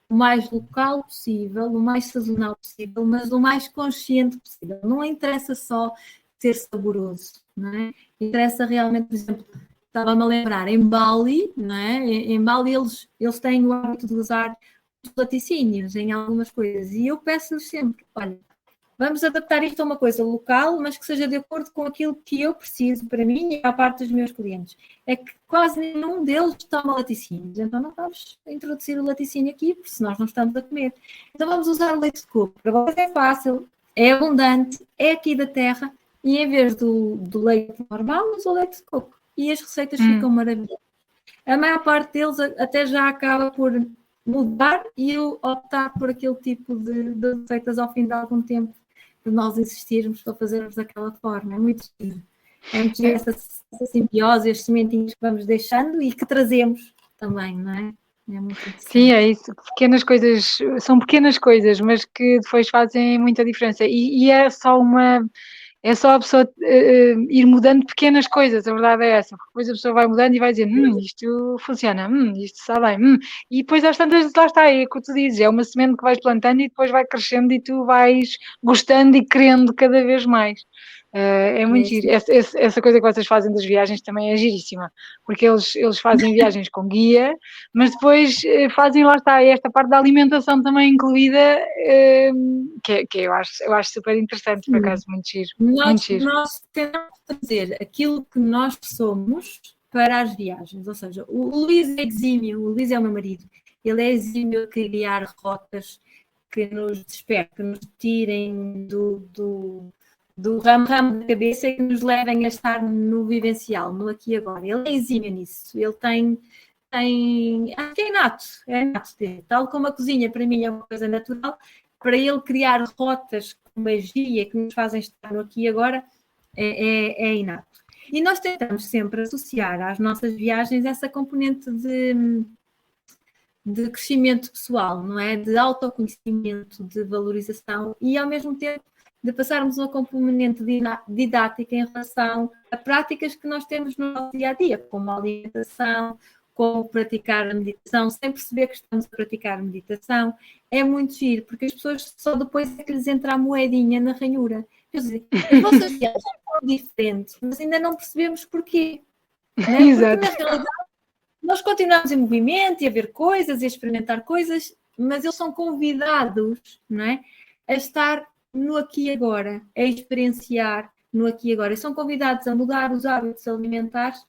o mais local possível, o mais sazonal possível, mas o mais consciente possível. Não interessa só ser saboroso, não é? Interessa realmente, por exemplo, estava-me a lembrar, em Bali, não é? Em Bali eles têm o hábito de usar os laticínios em algumas coisas e eu peço-lhes sempre, olha, vamos adaptar isto a uma coisa local, mas que seja de acordo com aquilo que eu preciso para mim e à parte dos meus clientes. É que quase nenhum deles toma laticínios, então não vamos introduzir o laticínio aqui, porque se nós não estamos a comer. Então vamos usar o leite de coco. Para vocês é fácil, é abundante, é aqui da terra, e em vez do leite normal, usa o leite de coco. E as receitas ficam maravilhosas. A maior parte deles até já acaba por mudar e eu optar por aquele tipo de receitas ao fim de algum tempo de nós insistirmos para fazermos daquela forma. É muito giro. É muito giro essa simbiose, estes sementinhos que vamos deixando e que trazemos também, não é? É muito interessante. Sim, é isso. Pequenas coisas, são pequenas coisas, mas que depois fazem muita diferença. E é só a pessoa ir mudando pequenas coisas, a verdade é essa, porque depois a pessoa vai mudando e vai dizer, isto funciona, isto está bem, e depois às tantas, lá está, é o que tu dizes, é uma semente que vais plantando e depois vai crescendo e tu vais gostando e querendo cada vez mais. É muito giro. Essa coisa que vocês fazem das viagens também é giríssima, porque eles fazem viagens com guia, mas depois fazem, lá está, esta parte da alimentação também incluída, que eu acho super interessante, por acaso, muito giro. Nós tentamos fazer aquilo que nós somos para as viagens, ou seja, o Luís é exímio, o Luís é o meu marido, ele é exímio a criar rotas que nos despertem, que nos tirem do ramo da cabeça e que nos levem a estar no vivencial, no aqui e agora. Ele é exímio nisso, ele tem acho que é inato dele. Tal como a cozinha para mim é uma coisa natural, para ele criar rotas com magia que nos fazem estar no aqui e agora é inato. E nós tentamos sempre associar às nossas viagens essa componente de crescimento pessoal, não é? De autoconhecimento, de valorização e ao mesmo tempo de passarmos uma componente didática em relação a práticas que nós temos no nosso dia-a-dia, como a alimentação, como praticar a meditação, sem perceber que estamos a praticar a meditação. É muito giro, porque as pessoas só depois é que lhes entra a moedinha na ranhura. Quer dizer, as vossas viagens são diferentes, mas ainda não percebemos porquê. Não é? Exato. Porque na realidade nós continuamos em movimento e a ver coisas e a experimentar coisas, mas eles são convidados, não é? A estar no aqui e agora, a experienciar no aqui e agora, e são convidados a mudar os hábitos alimentares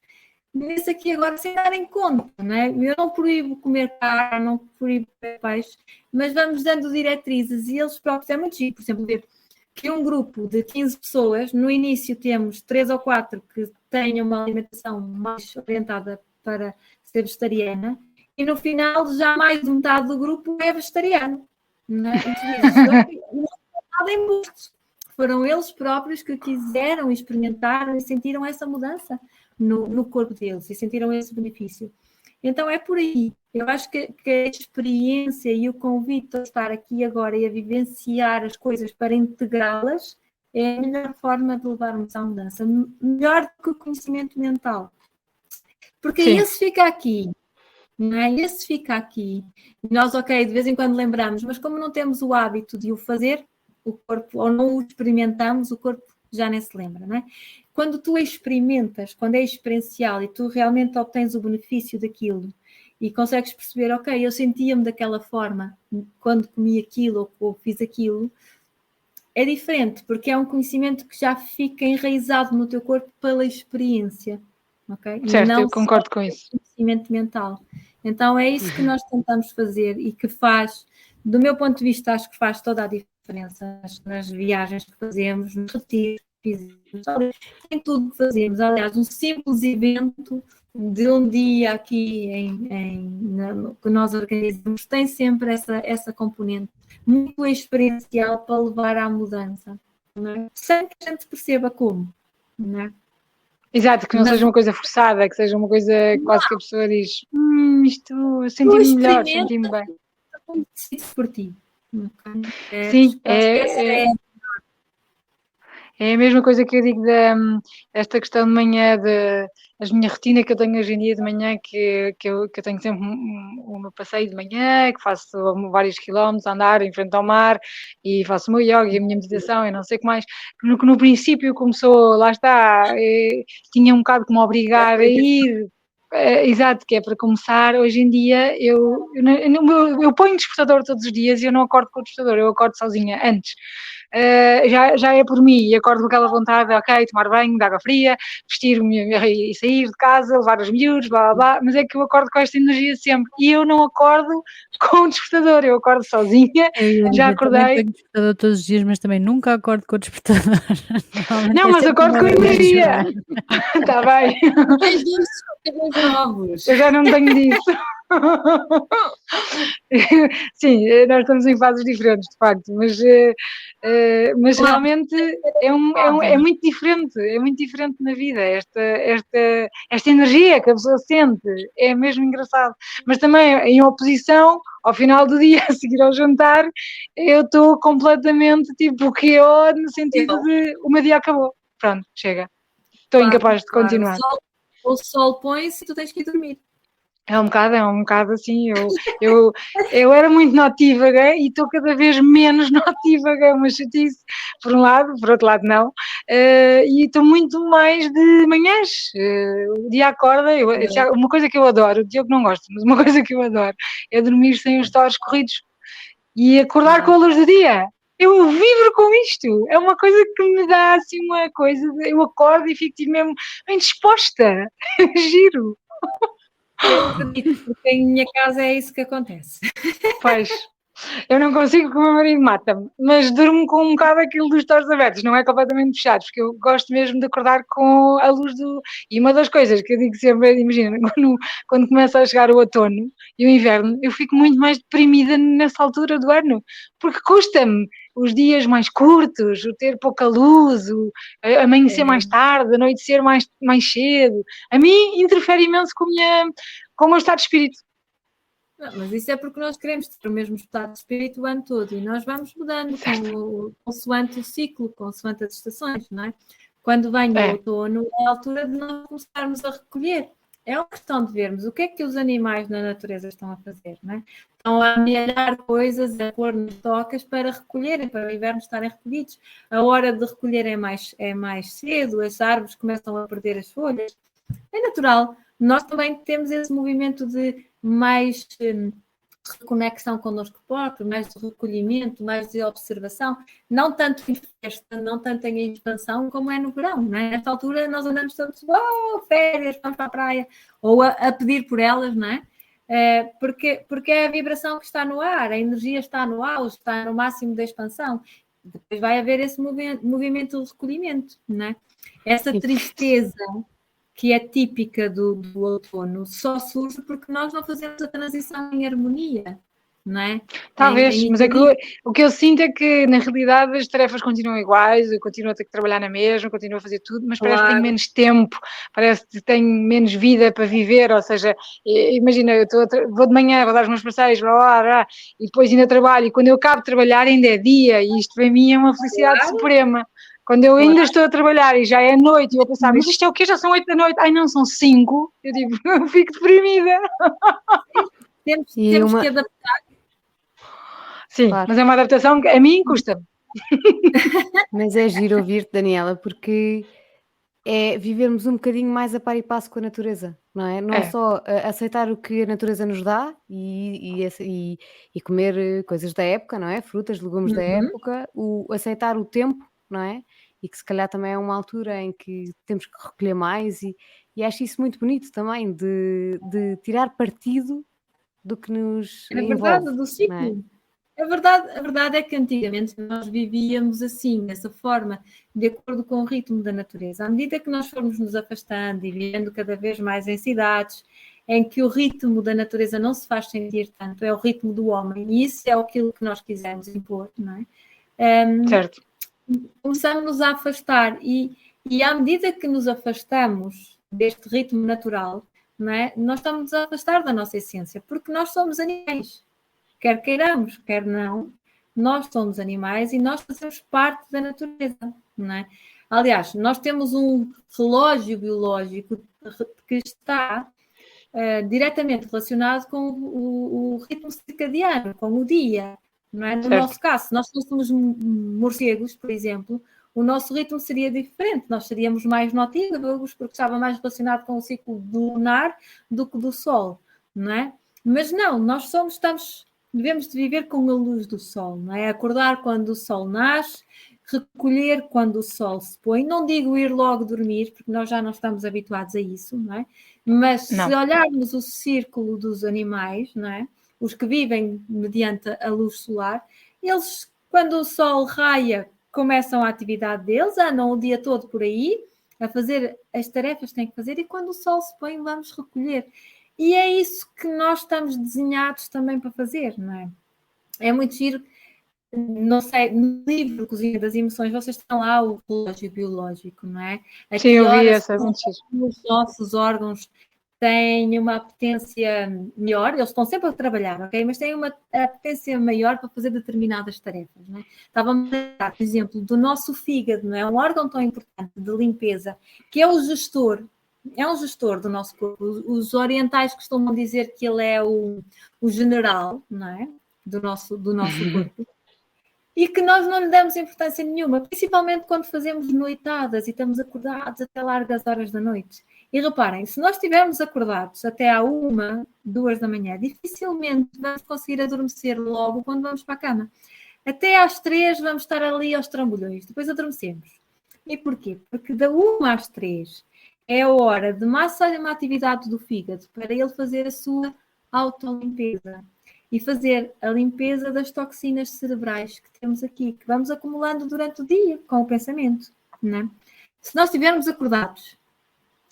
nesse aqui e agora, sem darem conta, não é? Eu não proíbo comer carne, não proíbo comer peixe, mas vamos dando diretrizes e eles próprios, é muito giro, por exemplo, ver que um grupo de 15 pessoas, no início temos 3 ou 4 que tenham uma alimentação mais orientada para ser vegetariana, e no final já mais de metade do grupo é vegetariano. Não é? Não é nada embuste. Foram eles próprios que quiseram, experimentaram e sentiram essa mudança no corpo deles e sentiram esse benefício. Então é por aí. Eu acho que a experiência e o convite a estar aqui agora e a vivenciar as coisas para integrá-las é a melhor forma de levarmos à mudança. Melhor do que o conhecimento mental. Porque esse fica aqui. Não é? Esse fica aqui. Nós, ok, de vez em quando lembramos, mas como não temos o hábito de o fazer, o corpo, ou não o experimentamos, o corpo já nem se lembra, não é? Quando tu experimentas, quando é experiencial e tu realmente obtens o benefício daquilo e consegues perceber, ok, eu sentia-me daquela forma quando comi aquilo ou fiz aquilo, é diferente, porque é um conhecimento que já fica enraizado no teu corpo pela experiência, ok? Certo, e não eu concordo com isso. Conhecimento mental. Então é isso que nós tentamos fazer e que faz, do meu ponto de vista, acho que faz toda a diferença nas viagens que fazemos, nos retiros que fizemos, em tudo que fazemos. Aliás, um simples evento de um dia aqui que nós organizamos tem sempre essa componente muito experiencial para levar à mudança, não é? Sem que a gente perceba como, não é? Exato, que não seja uma coisa forçada, que seja uma coisa quase que a pessoa diz isto, senti-me melhor, senti-me bem. Por ti. Sim, é a mesma coisa que eu digo desta questão de manhã, a minha rotina que eu tenho hoje em dia de manhã, que eu tenho sempre o meu passeio de manhã, que faço vários quilómetros a andar em frente ao mar e faço o meu yoga e a minha meditação e não sei o que mais. No princípio começou, lá está, tinha um bocado que me obrigar a ir. Exato, que é para começar. Hoje em dia eu ponho despertador todos os dias e eu não acordo com o despertador, eu acordo sozinha antes. Já é por mim e acordo com aquela vontade, ok, tomar banho de água fria, vestir-me e sair de casa, levar os miúdos, blá blá blá, mas é que eu acordo com esta energia sempre e eu não acordo com o despertador, eu acordo sozinha, já acordei. Eu tenho despertador todos os dias, mas também nunca acordo com o despertador. Não, mas acordo com energia. Está bem. Eu já não tenho disso. Sim, nós estamos em fases diferentes, de facto, mas realmente é muito diferente na vida, esta energia que a pessoa sente, é mesmo engraçado, mas também em oposição, ao final do dia, a seguir ao jantar, eu estou completamente tipo KO, no sentido de o meu dia acabou, pronto, chega, estou incapaz de continuar. O sol põe-se e tu tens que ir dormir. É um bocado assim, eu era muito notívaga e estou cada vez menos notívaga, uma chatice, por um lado, por outro lado não, e estou muito mais de manhãs, o dia acorda, uma coisa que eu adoro, o Diogo não gosta, mas uma coisa que eu adoro é dormir sem os stories corridos e acordar com a luz do dia. Eu vibro com isto, é uma coisa que me dá assim uma coisa, eu acordo e fico mesmo bem disposta, giro. Eu acredito, porque em minha casa é isso que acontece. Pois, eu não consigo porque o meu marido mata-me, mas durmo com um bocado aquilo dos stores abertos, não é completamente fechados, porque eu gosto mesmo de acordar com a luz do... E uma das coisas que eu digo sempre, imagina, quando começa a chegar o outono e o inverno, eu fico muito mais deprimida nessa altura do ano, porque custa-me os dias mais curtos, o ter pouca luz, o amanhecer mais tarde, anoitecer mais cedo. A mim interfere imenso com o meu estado de espírito. Não, mas isso é porque nós queremos ter o mesmo estado de espírito o ano todo e nós vamos mudando consoante o ciclo, consoante as estações, não é? Quando vem o outono, é a altura de nós começarmos a recolher. É uma questão de vermos o que é que os animais na natureza estão a fazer, não é? Estão a amealhar coisas, a pôr nas tocas para recolherem, para o inverno estarem recolhidos. A hora de recolher é mais cedo, as árvores começam a perder as folhas. É natural. Nós também temos esse movimento de mais reconexão connosco próprio, mais de recolhimento, mais de observação, não tanto em festa, não tanto em expansão, como é no verão, não é? Nesta altura nós andamos todos, férias, vamos para a praia, ou a pedir por elas, não é? Porque é a vibração que está no ar, a energia está no auge, está no máximo da expansão. Depois vai haver esse movimento de recolhimento, não é? Essa tristeza que é típica do outono só surge porque nós não fazemos a transição em harmonia, não é? Talvez, mas é que o que eu sinto é que na realidade as tarefas continuam iguais, eu continuo a ter que trabalhar na mesma, continuo a fazer tudo, mas parece que tenho menos tempo, parece que tenho menos vida para viver, ou seja, imagina, eu vou de manhã, vou dar os meus passeios, blá, blá, blá, e depois ainda trabalho, e quando eu acabo de trabalhar ainda é dia, e isto para mim é uma felicidade suprema. Quando eu ainda estou a trabalhar e já é noite e eu vou pensar, mas isto é o quê? Já são 8 da noite? Ai não, são 5. Eu digo, eu fico deprimida. Temos que adaptar. Sim, claro. Mas é uma adaptação que a mim custa. Mas é giro ouvir-te, Daniela, porque é vivermos um bocadinho mais a par e passo com a natureza, não é? Não só aceitar o que a natureza nos dá e comer coisas da época, não é? Frutas, legumes da época, aceitar o tempo, não é? E que se calhar também é uma altura em que temos que recolher mais e acho isso muito bonito também, de tirar partido do que nos envolve. É verdade, do ciclo. A verdade é que antigamente nós vivíamos assim, dessa forma, de acordo com o ritmo da natureza. À medida que nós formos nos afastando e vivendo cada vez mais em cidades, em que o ritmo da natureza não se faz sentir tanto, é o ritmo do homem, e isso é aquilo que nós quisermos impor, não é? Certo. Começamos a afastar, e à medida que nos afastamos deste ritmo natural, não é? Nós estamos a afastar da nossa essência, porque nós somos animais. Quer queiramos, quer não, nós somos animais e nós fazemos parte da natureza, não é? Aliás, nós temos um relógio biológico que está diretamente relacionado com o ritmo circadiano, com o dia, não é? No nosso caso, se nós fôssemos morcegos, por exemplo, o nosso ritmo seria diferente, nós seríamos mais notívagos porque estava mais relacionado com o ciclo lunar do que do sol, não é? Mas não, nós devemos de viver com a luz do sol, não é? Acordar quando o sol nasce, recolher quando o sol se põe. Não digo ir logo dormir, porque nós já não estamos habituados a isso, não é? Mas se olharmos o círculo dos animais, não é? Os que vivem mediante a luz solar, eles, quando o sol raia, começam a atividade deles, andam o dia todo por aí a fazer as tarefas que têm que fazer e quando o sol se põe, vamos recolher. E é isso que nós estamos desenhados também para fazer, não é? É muito giro, não sei, no livro Cozinha das Emoções, vocês estão lá o relógio biológico, não é? Sim, eu vi essa, é muito giro. Os nossos órgãos têm uma apetência melhor, eles estão sempre a trabalhar, ok? Mas têm uma apetência maior para fazer determinadas tarefas, não é? Estava-me a dar, por exemplo, do nosso fígado, não é? Um órgão tão importante de limpeza, que é o gestor. É um gestor do nosso corpo. Os orientais costumam dizer que ele é o general, não é? Do nosso corpo. E que nós não lhe damos importância nenhuma, principalmente quando fazemos noitadas e estamos acordados até largas horas da noite. E reparem, se nós estivermos acordados até à 1, 2 da manhã, dificilmente vamos conseguir adormecer logo quando vamos para a cama. Até às 3 vamos estar ali aos trambolhões, depois adormecemos. E porquê? Porque da 1 às 3 é a hora de máxima atividade do fígado para ele fazer a sua autolimpeza e fazer a limpeza das toxinas cerebrais que temos aqui, que vamos acumulando durante o dia com o pensamento, não é? Se nós estivermos acordados,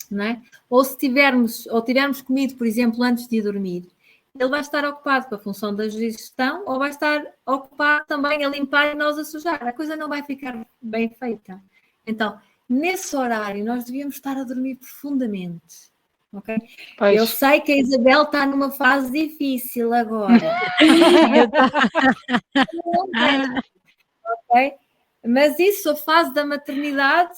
não é? Ou tivermos comido, por exemplo, antes de dormir, ele vai estar ocupado com a função da digestão ou vai estar ocupado também a limpar e nós a sujar. A coisa não vai ficar bem feita. Então, nesse horário, nós devíamos estar a dormir profundamente. Okay? Eu sei que a Isabel está numa fase difícil agora. Okay? Mas isso, a fase da maternidade,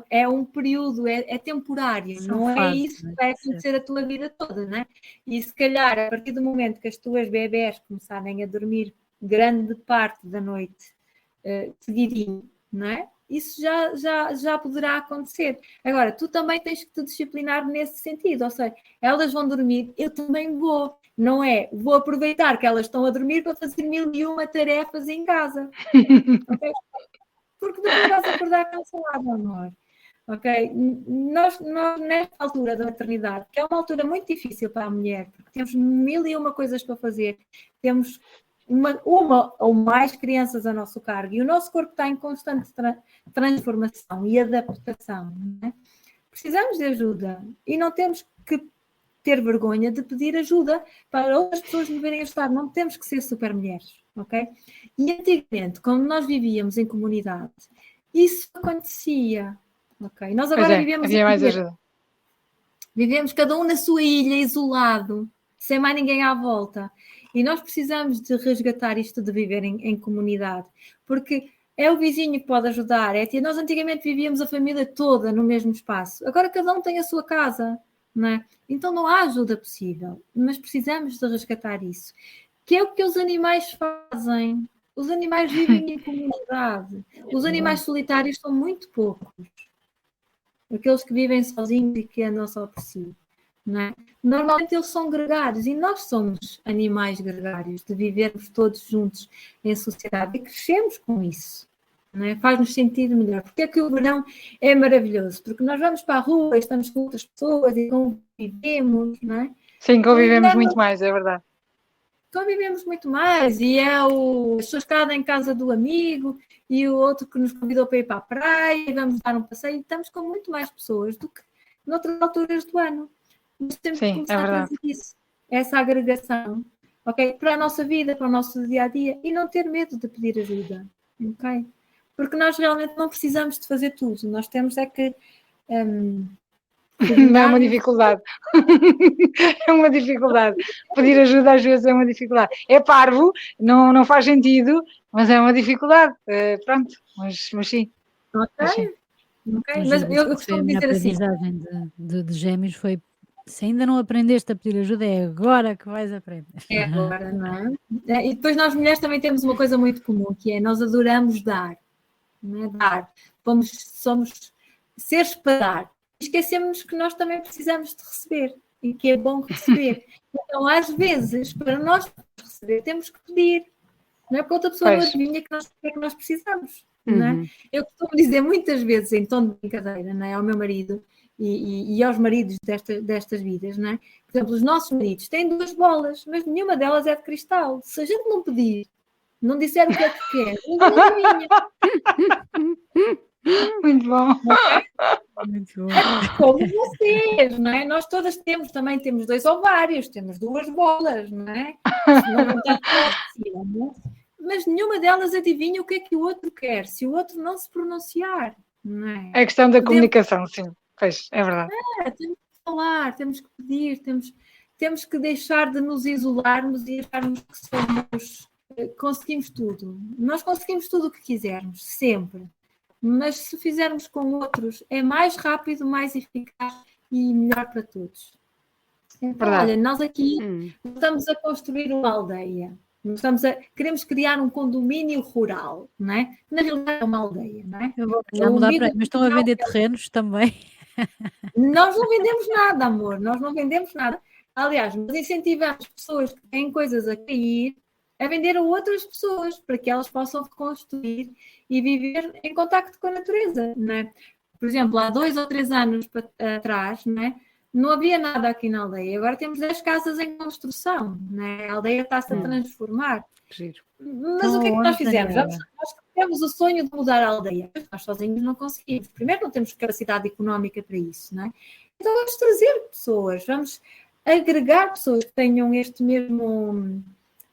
é um período, é temporário, não é isso que vai acontecer a tua vida toda, não é? E se calhar, a partir do momento que as tuas bebés começarem a dormir grande parte da noite seguidinho, não é? isso já poderá acontecer. Agora, tu também tens que te disciplinar nesse sentido, ou seja, elas vão dormir, eu também vou. Não é, vou aproveitar que elas estão a dormir para fazer 1001 tarefas em casa. Okay? Porque depois vais acordar cansado, amor. Ok? Nós, nesta altura da maternidade, que é uma altura muito difícil para a mulher, porque temos 1001 coisas para fazer, temos uma ou mais crianças a nosso cargo e o nosso corpo está em constante transformação e adaptação. Não é? Precisamos de ajuda e não temos que ter vergonha de pedir ajuda para outras pessoas nos verem ajudar. Não temos que ser super mulheres, ok? E antigamente, quando nós vivíamos em comunidade, isso acontecia, ok? Nós agora vivemos havia mais ajuda. Vivemos cada um na sua ilha, isolado, sem mais ninguém à volta. E nós precisamos de resgatar isto de viver em comunidade, porque é o vizinho que pode ajudar. Nós antigamente vivíamos a família toda no mesmo espaço. Agora cada um tem a sua casa, não é? Então não há ajuda possível, mas precisamos de resgatar isso. Que é o que os animais fazem. Os animais vivem em comunidade. Os animais solitários são muito poucos. Aqueles que vivem sozinhos e que andam só por si. Não é? Normalmente eles são gregários e nós somos animais gregários, de vivermos todos juntos em sociedade e crescemos com isso. Não é? Faz-nos sentir melhor. Porque é que o verão é maravilhoso? Porque nós vamos para a rua e estamos com outras pessoas e convivemos, não é? Sim, convivemos muito mais, é verdade. Convivemos muito mais e é a churrascada em casa do amigo e o outro que nos convidou para ir para a praia e vamos dar um passeio e estamos com muito mais pessoas do que noutras alturas do ano. Mas temos que começar a fazer isso, essa agregação, ok? Para a nossa vida, para o nosso dia-a-dia e não ter medo de pedir ajuda, ok? Porque nós realmente não precisamos de fazer tudo, nós temos é que... Não é uma dificuldade. É uma dificuldade. Pedir ajuda às vezes é uma dificuldade. É parvo, não faz sentido, mas é uma dificuldade. Pronto, mas sim. Ok. Mas, sim. Okay. Mas eu costumo dizer assim... A aprendizagem de gêmeos foi: se ainda não aprendeste a pedir ajuda, é agora que vais aprender. É agora, não é? E depois nós mulheres também temos uma coisa muito comum, que é nós adoramos dar. Não é? Dar. Somos seres para dar. Esquecemos que nós também precisamos de receber e que é bom receber. Então, às vezes, para nós receber, temos que pedir. Não é porque outra pessoa não adivinha que é que nós precisamos. Não é? Eu costumo dizer muitas vezes, em tom de brincadeira, não é? Ao meu marido e aos maridos destas vidas, não é? Por exemplo, os nossos maridos têm 2 bolas, mas nenhuma delas é de cristal. Se a gente não pedir, não disser o que é que quer, ninguém adivinha. Muito bom. Muito bom. Como vocês, não é? Nós todas temos 2 ovários, temos 2 bolas, não é? Mas nenhuma delas adivinha o que é que o outro quer, se o outro não se pronunciar, não é? É a questão da comunicação, sim. Pois, é verdade. Temos que falar, temos que pedir, temos que deixar de nos isolarmos e acharmos que conseguimos tudo. Nós conseguimos tudo o que quisermos, sempre. Mas se fizermos com outros, é mais rápido, mais eficaz e melhor para todos. Então, olha, nós aqui estamos a construir uma aldeia. Queremos criar um condomínio rural, não é? Na realidade é uma aldeia, não é? Eu vou já mudar para aí, mas estão a vender terrenos também. Nós não vendemos nada, amor, nós não vendemos nada. Aliás, nós incentivamos pessoas que têm coisas a cair a vender a outras pessoas para que elas possam reconstruir e viver em contacto com a natureza, não é? Por exemplo, há 2 ou 3 anos atrás, não é? Não havia nada aqui na aldeia. Agora temos 10 casas em construção, não é? A aldeia está-se a transformar. Mas o que é que nós fizemos? Nós temos o sonho de mudar a aldeia. Nós sozinhos não conseguimos. Primeiro, não temos capacidade económica para isso, não é? Então vamos trazer pessoas, vamos agregar pessoas que tenham este mesmo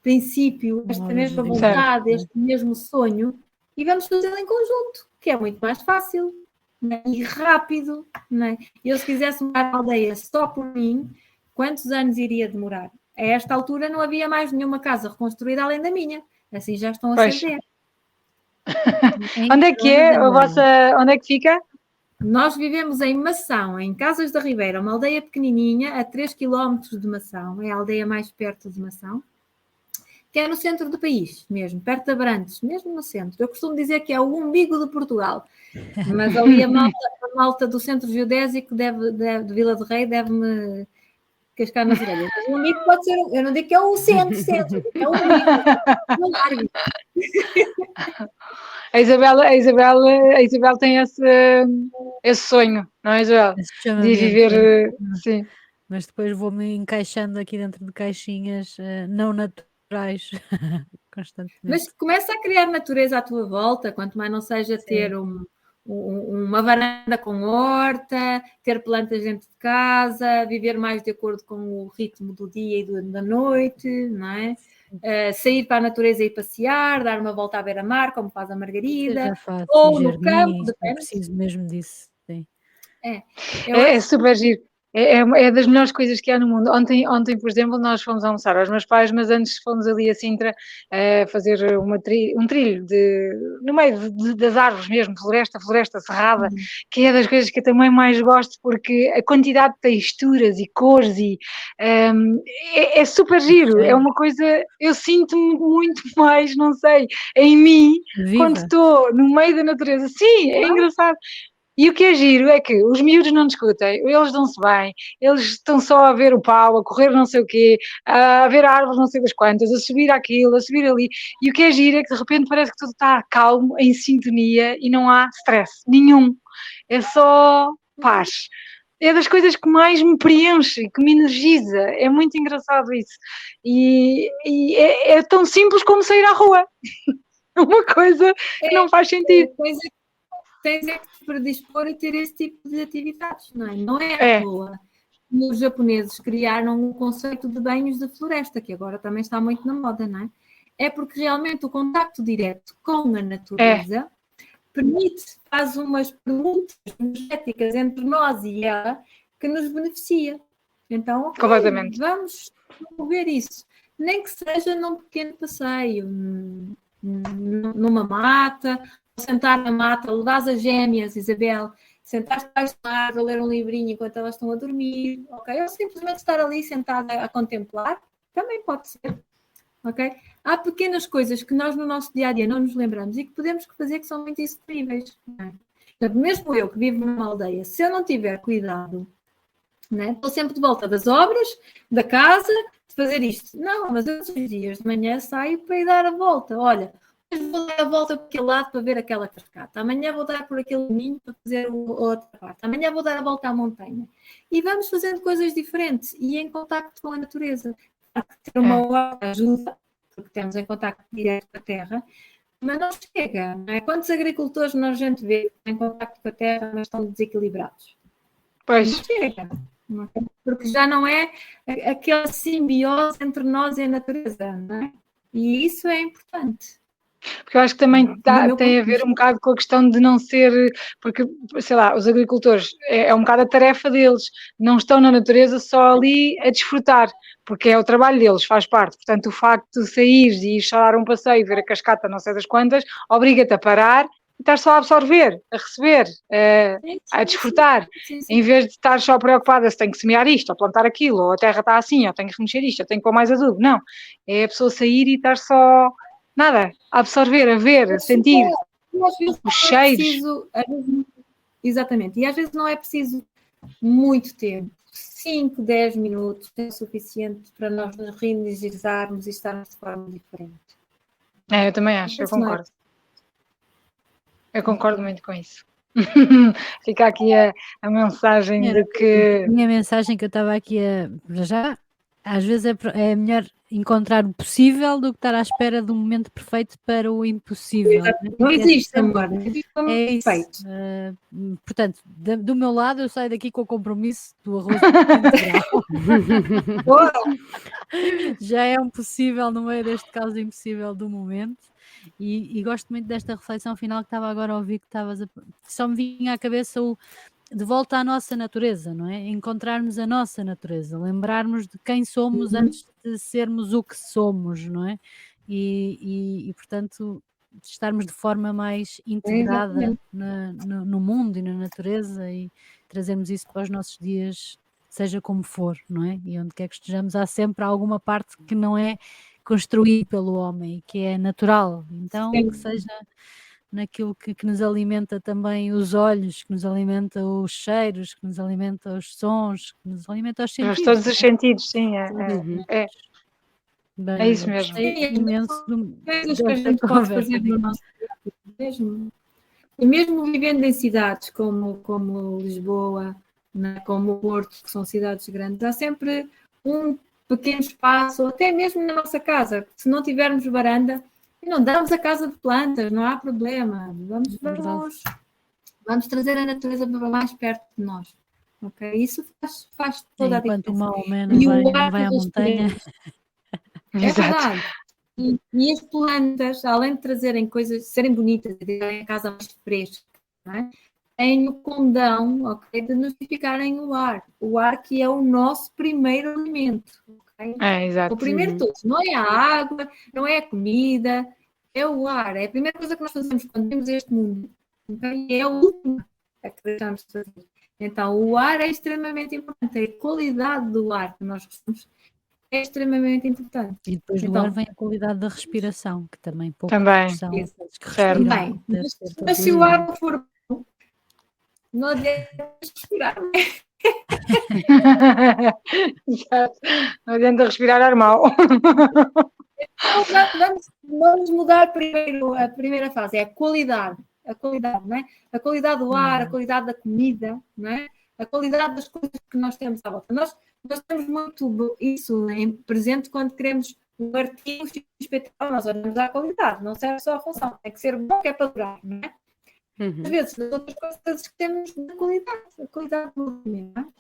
princípio, esta mesma vontade, este mesmo sonho, e vamos fazê-lo em conjunto, que é muito mais fácil, né? E rápido. Né? Eu, se quisesse mudar a aldeia só por mim, quantos anos iria demorar? A esta altura não havia mais nenhuma casa reconstruída além da minha. Assim já estão a saber. Onde é que é a vossa... Onde é que fica? Nós vivemos em Mação, em Casas da Ribeira, uma aldeia pequenininha, a 3 km de Mação. É a aldeia mais perto de Mação. que é no centro do país mesmo, perto de Abrantes, mesmo no centro. Eu costumo dizer que é o umbigo de Portugal, mas ali a malta do centro geodésico de Vila de Rei deve-me cascar nas orelhas. Mas o umbigo pode ser, eu não digo que é o centro, é o umbigo, não largo. A Isabel tem esse sonho, não é, Isabel? Esse chama De mesmo, viver, sim. mas depois vou-me encaixando aqui dentro de caixinhas não naturais constantemente. Mas começa a criar natureza à tua volta, quanto mais não seja ter uma varanda com horta, ter plantas dentro de casa, viver mais de acordo com o ritmo do dia e da noite, não é? Sair para a natureza e passear, dar uma volta à beira-mar, como faz a Margarida, Já faço, ou e no jardim, campo, eu depende. preciso mesmo disso. Sim. É super giro. É das melhores coisas que há no mundo. Ontem, por exemplo, nós fomos almoçar aos meus pais, mas antes fomos ali a Sintra fazer um trilho no meio das árvores mesmo, floresta cerrada, que é das coisas que eu também mais gosto, porque a quantidade de texturas e cores é super giro. É uma coisa, eu sinto-me muito mais, não sei, em mim, quando Viva. estou no meio da natureza. Sim, é engraçado. E o que é giro é que os miúdos não discutem, eles dão-se bem, eles estão só a ver o pau, a correr não sei o quê, a ver árvores não sei das quantas, a subir aquilo, a subir ali. E o que é giro é que de repente parece que tudo está calmo, em sintonia e não há stress nenhum. É só paz. É das coisas que mais me preenche, que me energiza. É muito engraçado isso. E é tão simples como sair à rua. Uma coisa que não faz sentido. Tens é que te predispor a ter esse tipo de atividades, não é? Não é à toa. Os japoneses criaram um conceito de banhos de floresta, que agora também está muito na moda, não é? É porque realmente o contacto direto com a natureza faz umas perguntas energéticas entre nós e ela que nos beneficia. Então, completamente. Vamos promover isso. Nem que seja num pequeno passeio, numa mata, sentar na mata, levas as gêmeas, Isabel, sentar-te a ler um livrinho enquanto elas estão a dormir, ok? Ou simplesmente estar ali sentada a contemplar, também pode ser, ok? Há pequenas coisas que nós no nosso dia-a-dia não nos lembramos e que podemos fazer que são muito executíveis. Portanto, mesmo eu que vivo numa aldeia, se eu não tiver cuidado, né? Estou sempre de volta das obras, da casa, de fazer isto. Não, mas eu todos os dias de manhã saio para ir dar a volta. Olha, hoje vou dar a volta por aquele lado para ver aquela cascata. Amanhã vou dar por aquele caminho para fazer outra parte. Amanhã vou dar a volta à montanha. E vamos fazendo coisas diferentes e em contacto com a natureza. Ter uma horta ajuda, porque temos em contacto direto com a terra, mas não chega. Não é? Quantos agricultores nós a gente vê em contacto com a terra, mas estão desequilibrados? Pois. Não chega. Porque já não é aquela simbiose entre nós e a natureza, não é? E isso é importante. Porque eu acho que também tem a ver um bocado com a questão de não ser, porque, sei lá, os agricultores, é um bocado a tarefa deles, não estão na natureza só ali a desfrutar, porque é o trabalho deles, faz parte. Portanto, o facto de saíres e ir só dar um passeio, ver a cascata não sei das quantas, obriga-te a parar e estar só a absorver, a receber, a desfrutar, em vez de estar só preocupada se tem que semear isto, ou plantar aquilo, ou a terra está assim, ou tenho que mexer isto, ou tenho que pôr mais adubo. Não, é a pessoa sair e estar só, nada, a absorver, a ver, a sentir os cheiros. Exatamente, e às vezes não é preciso muito tempo. 5, 10 minutos é suficiente para nós nos reenergizarmos e estarmos de forma diferente. Eu também acho, eu concordo. Eu concordo muito com isso. Fica aqui a mensagem de que... A minha mensagem que eu estava aqui já, às vezes é melhor encontrar o possível do que estar à espera de um momento perfeito para o impossível. Não existe, amor. É isso. Portanto, do meu lado, eu saio daqui com o compromisso do arroz integral. Já é um possível no meio deste caos impossível do momento. E gosto muito desta reflexão final que estava agora a ouvir, que só me vinha à cabeça de volta à nossa natureza, não é? Encontrarmos a nossa natureza, lembrarmos de quem somos antes de sermos o que somos, não é? E portanto, estarmos de forma mais integrada no mundo e na natureza e trazermos isso para os nossos dias, seja como for, não é? E onde quer que estejamos, há sempre alguma parte que não é construído pelo homem, que é natural. Então, Sim. que seja naquilo que nos alimenta também os olhos, que nos alimenta os cheiros, que nos alimenta os sons, que nos alimenta os Mas sentidos, todos não os é? sentidos, sim, Uhum. é Bem, isso olha, mesmo. gostei Sim, imenso coisas que a desta gente pode conversa. fazer no nosso dia mesmo. E mesmo vivendo em cidades como Lisboa, né, como o Porto, que são cidades grandes, há sempre um pequeno espaço, ou até mesmo na nossa casa. Se não tivermos varanda, não damos a casa de plantas, não há problema. Vamos trazer a natureza para mais perto de nós. Okay? Isso faz toda a Enquanto o diferença. Maomé E o não ar vai que à montanha. respiramos. É Exato. verdade. E as plantas, além de trazerem coisas, serem bonitas, de terem a casa mais fresca, não é? Têm o condão, ok, de nos purificarem o ar. O ar que é o nosso primeiro alimento. Okay? Exato. O primeiro de todos. Não é a água, não é a comida, é o ar. É a primeira coisa que nós fazemos quando temos este mundo. Okay? É a última que deixamos de fazer. Então, o ar é extremamente importante. A qualidade do ar que nós gostamos é extremamente importante. E depois do ar vem a qualidade da respiração, que também poucos são aqueles que certo. respiram. Também. Deve ser todos Mas se os o dias. ar não for bom, não adianta respirar. Exato. Não adianta respirar ar mal. Então, vamos mudar primeiro a primeira fase, é a qualidade. A qualidade, não é? A qualidade do ar, a qualidade da comida, não é? A qualidade das coisas que nós temos à volta. Nós temos muito isso presente quando queremos um artigo espetacular. Nós olhamos à qualidade, não serve só a função. Tem que ser bom, que é para durar, não é? Às vezes, as outras coisas que temos da qualidade, a qualidade do movimento,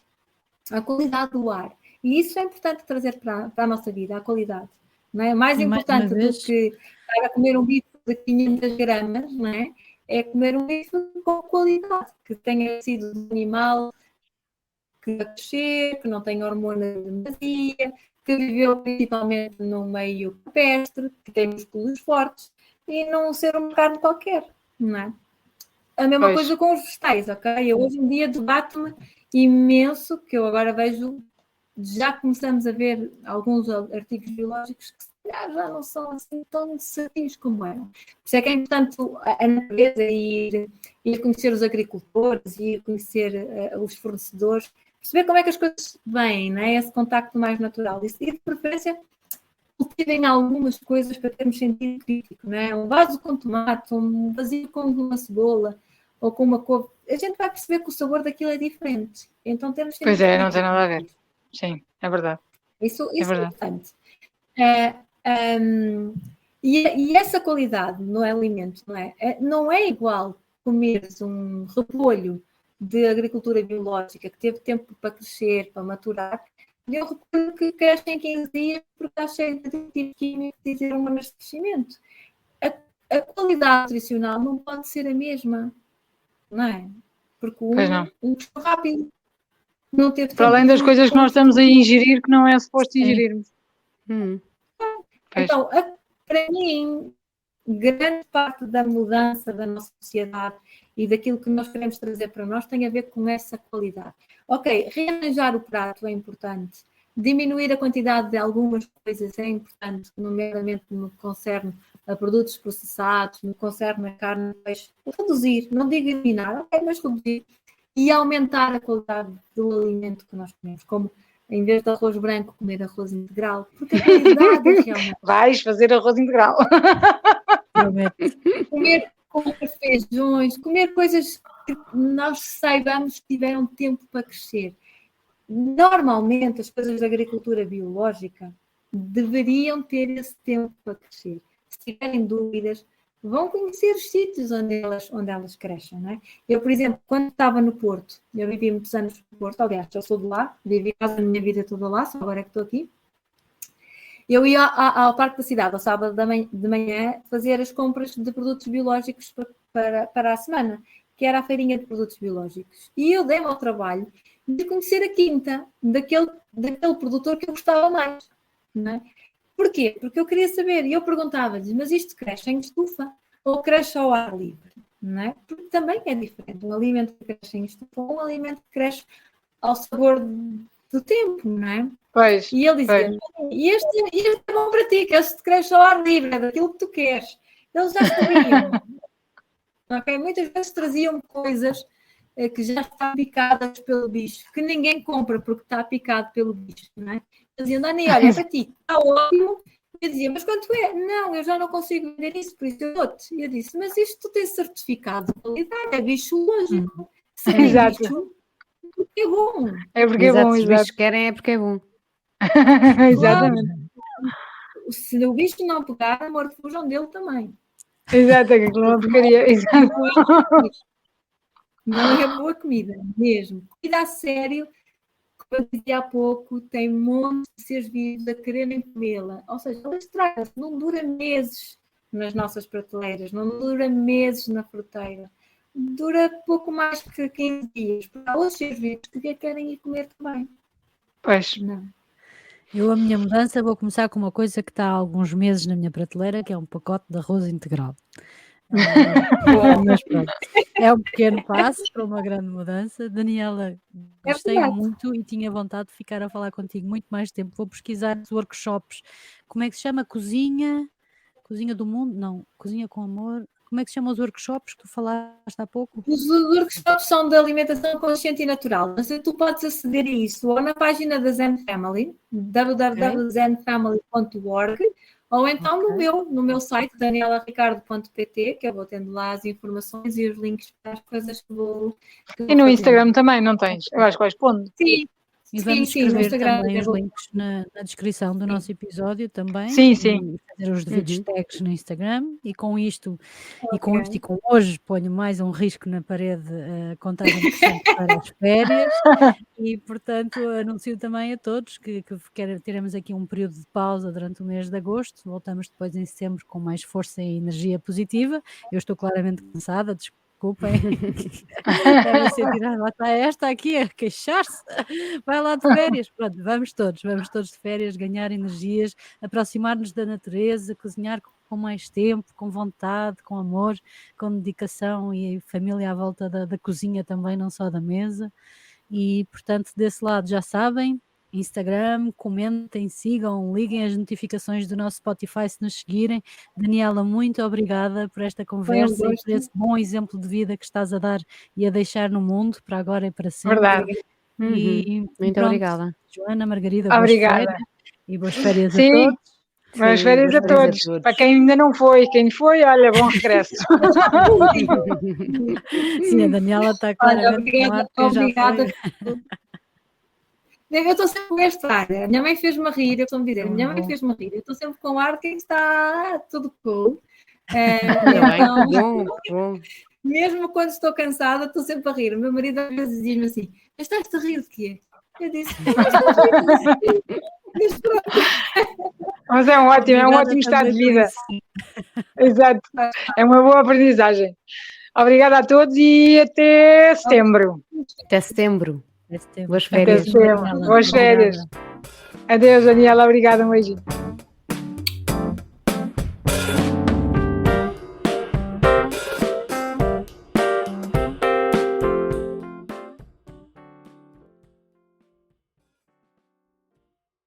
a qualidade do ar. E isso é importante trazer para a nossa vida, a qualidade. Não é? Mais importante do que estar a comer um bife de 500 gramas, não é? É comer um bife com qualidade, que tenha sido de um animal que vai crescer, que não tem hormona de demasia, que viveu principalmente num meio campestre, que tem músculos fortes, e não ser uma carne qualquer, não é? A mesma coisa com os vegetais, ok? Eu hoje em dia debato-me imenso, que eu agora vejo, já começamos a ver alguns artigos biológicos que se calhar já não são assim tão certinhos como eram. Por isso é que é importante a natureza ir conhecer os agricultores, ir conhecer os fornecedores, perceber como é que as coisas vêm, né? Esse contacto mais natural. E de preferência cultivem algumas coisas para termos sentido crítico, né? Um vaso com tomate, um vasinho com uma cebola ou com uma couve. A gente vai perceber que o sabor daquilo é diferente. Então temos sentido crítico. Não tem nada a ver. Sim, é verdade. Isso é importante. E essa qualidade no alimento, não é igual comeres um repolho de agricultura biológica que teve tempo para crescer, para maturar, de um repolho que cresce em 15 dias porque está cheio de aditivos químicos e de hormonas de crescimento. A qualidade nutricional não pode ser a mesma, não é? Porque um cresceu rápido. Não teve para além das coisas que nós estamos a ingerir que não é suposto ingerirmos. Então, para mim, grande parte da mudança da nossa sociedade e daquilo que nós queremos trazer para nós tem a ver com essa qualidade. Ok, rearranjar o prato é importante, diminuir a quantidade de algumas coisas é importante, nomeadamente no que concerne a produtos processados, no que concerne a carne, peixe, reduzir, não digo eliminar, ok, mas reduzir e aumentar a qualidade do alimento que nós comemos, como em vez de arroz branco, comer arroz integral, porque a qualidade é realmente... Vais fazer arroz integral. Comer feijões, comer coisas que nós saibamos que tiveram tempo para crescer. Normalmente, as coisas da agricultura biológica deveriam ter esse tempo para crescer. Se tiverem dúvidas, vão conhecer os sítios onde elas crescem, não é? Eu, por exemplo, quando estava no Porto, eu vivi muitos anos no Porto, aliás, eu sou de lá, vivi quase a minha vida toda lá, só agora é que estou aqui. Eu ia ao Parque da Cidade, ao sábado de manhã, fazer as compras de produtos biológicos para a semana, que era a feirinha de produtos biológicos. E eu dei-me ao trabalho de conhecer a quinta daquele produtor que eu gostava mais, não é? Porquê? Porque eu queria saber, e eu perguntava-lhes, mas isto cresce em estufa ou cresce ao ar livre? Não é? Porque também é diferente. Um alimento que cresce em estufa ou um alimento que cresce ao sabor do tempo, não é? Pois, E ele dizia, e este é bom para ti, que este cresce ao ar livre, é daquilo que tu queres. Eles já sabiam. Okay? Muitas vezes traziam coisas que já estão picadas pelo bicho, que ninguém compra porque está picado pelo bicho, não é? Eles diziam, Dani, olha, é para ti, está ótimo. Eu dizia, mas quanto é? Não, eu já não consigo vender isso, por isso eu dou-te. E eu disse, mas isto tem certificado de qualidade, é bicho lógico. Se é Exato. bicho, porque é bom. É porque Exato, é bom, se os exato. bichos querem é porque é bom. Exatamente. Se o bicho não pegar, amor, fujam dele também. Exato, é aquilo é uma porcaria. Exato. Não é boa comida, mesmo. Comida a sério, como eu dizia há pouco, tem montes de seres vivos a quererem comê-la. Ou seja, ela estraga-se, não dura meses nas nossas prateleiras, não dura meses na fruteira. Dura pouco mais que 15 dias. Porque há outros seres vivos que querem ir comer também. Pois. Não. Eu, a minha mudança, vou começar com uma coisa que está há alguns meses na minha prateleira, que é um pacote de arroz integral. Mas pronto, é um pequeno passo para uma grande mudança. Daniela, gostei muito e tinha vontade de ficar a falar contigo muito mais tempo. Vou pesquisar os workshops. Como é que se chama? Cozinha do Mundo? Não, Cozinha com Amor. Como é que se chamam os workshops que tu falaste há pouco? Os workshops são de alimentação consciente e natural. Mas tu podes aceder a isso ou na página da Zen Family, www.zenfamily.org, ou então no meu site, danielaricardo.pt, que eu vou tendo lá as informações e os links para as coisas que vou... E no Instagram também, não tens? Eu acho que vais pondo. Sim. E vamos Sim, no escrever Instagram, também os links na descrição do nosso episódio também. Sim, sim. E fazer os devidos tags no Instagram. E com isto e com hoje ponho mais um risco na parede, contagem decrescente para as férias. E, portanto, anuncio também a todos que teremos aqui um período de pausa durante o mês de agosto. Voltamos depois em setembro com mais força e energia positiva. Eu estou claramente cansada, desculpem. Devem sentir, lá está esta aqui a queixar-se, vai lá de férias. Pronto, vamos todos de férias, ganhar energias, aproximar-nos da natureza, cozinhar com mais tempo, com vontade, com amor, com dedicação e família à volta da cozinha também, não só da mesa. E, portanto, desse lado já sabem, Instagram, comentem, sigam, liguem as notificações do nosso Spotify se nos seguirem. Daniela, muito obrigada por esta conversa e por esse bom exemplo de vida que estás a dar e a deixar no mundo, para agora e para sempre. Verdade. E, muito obrigada. Joana, Margarida, boas obrigada. Férias, e boas férias a todos. Boas férias a todos. Para quem ainda não foi, quem foi, olha, bom regresso. Sim, a Daniela está claramente obrigada. Eu estou sempre com esta ar. A minha mãe fez-me rir, eu costumo dizer, a minha mãe fez-me rir. Eu estou sempre com o ar de quem está tudo cool. Então, bom. Mesmo quando estou cansada, estou sempre a rir. O meu marido às vezes diz-me assim, estás-te a rir de quê? Eu disse, mas é um ótimo estado de vida. Exato. É uma boa aprendizagem. Obrigada a todos e até setembro. Até setembro. Boas férias. Boas férias. Adeus, Daniela. Obrigada, um beijinho.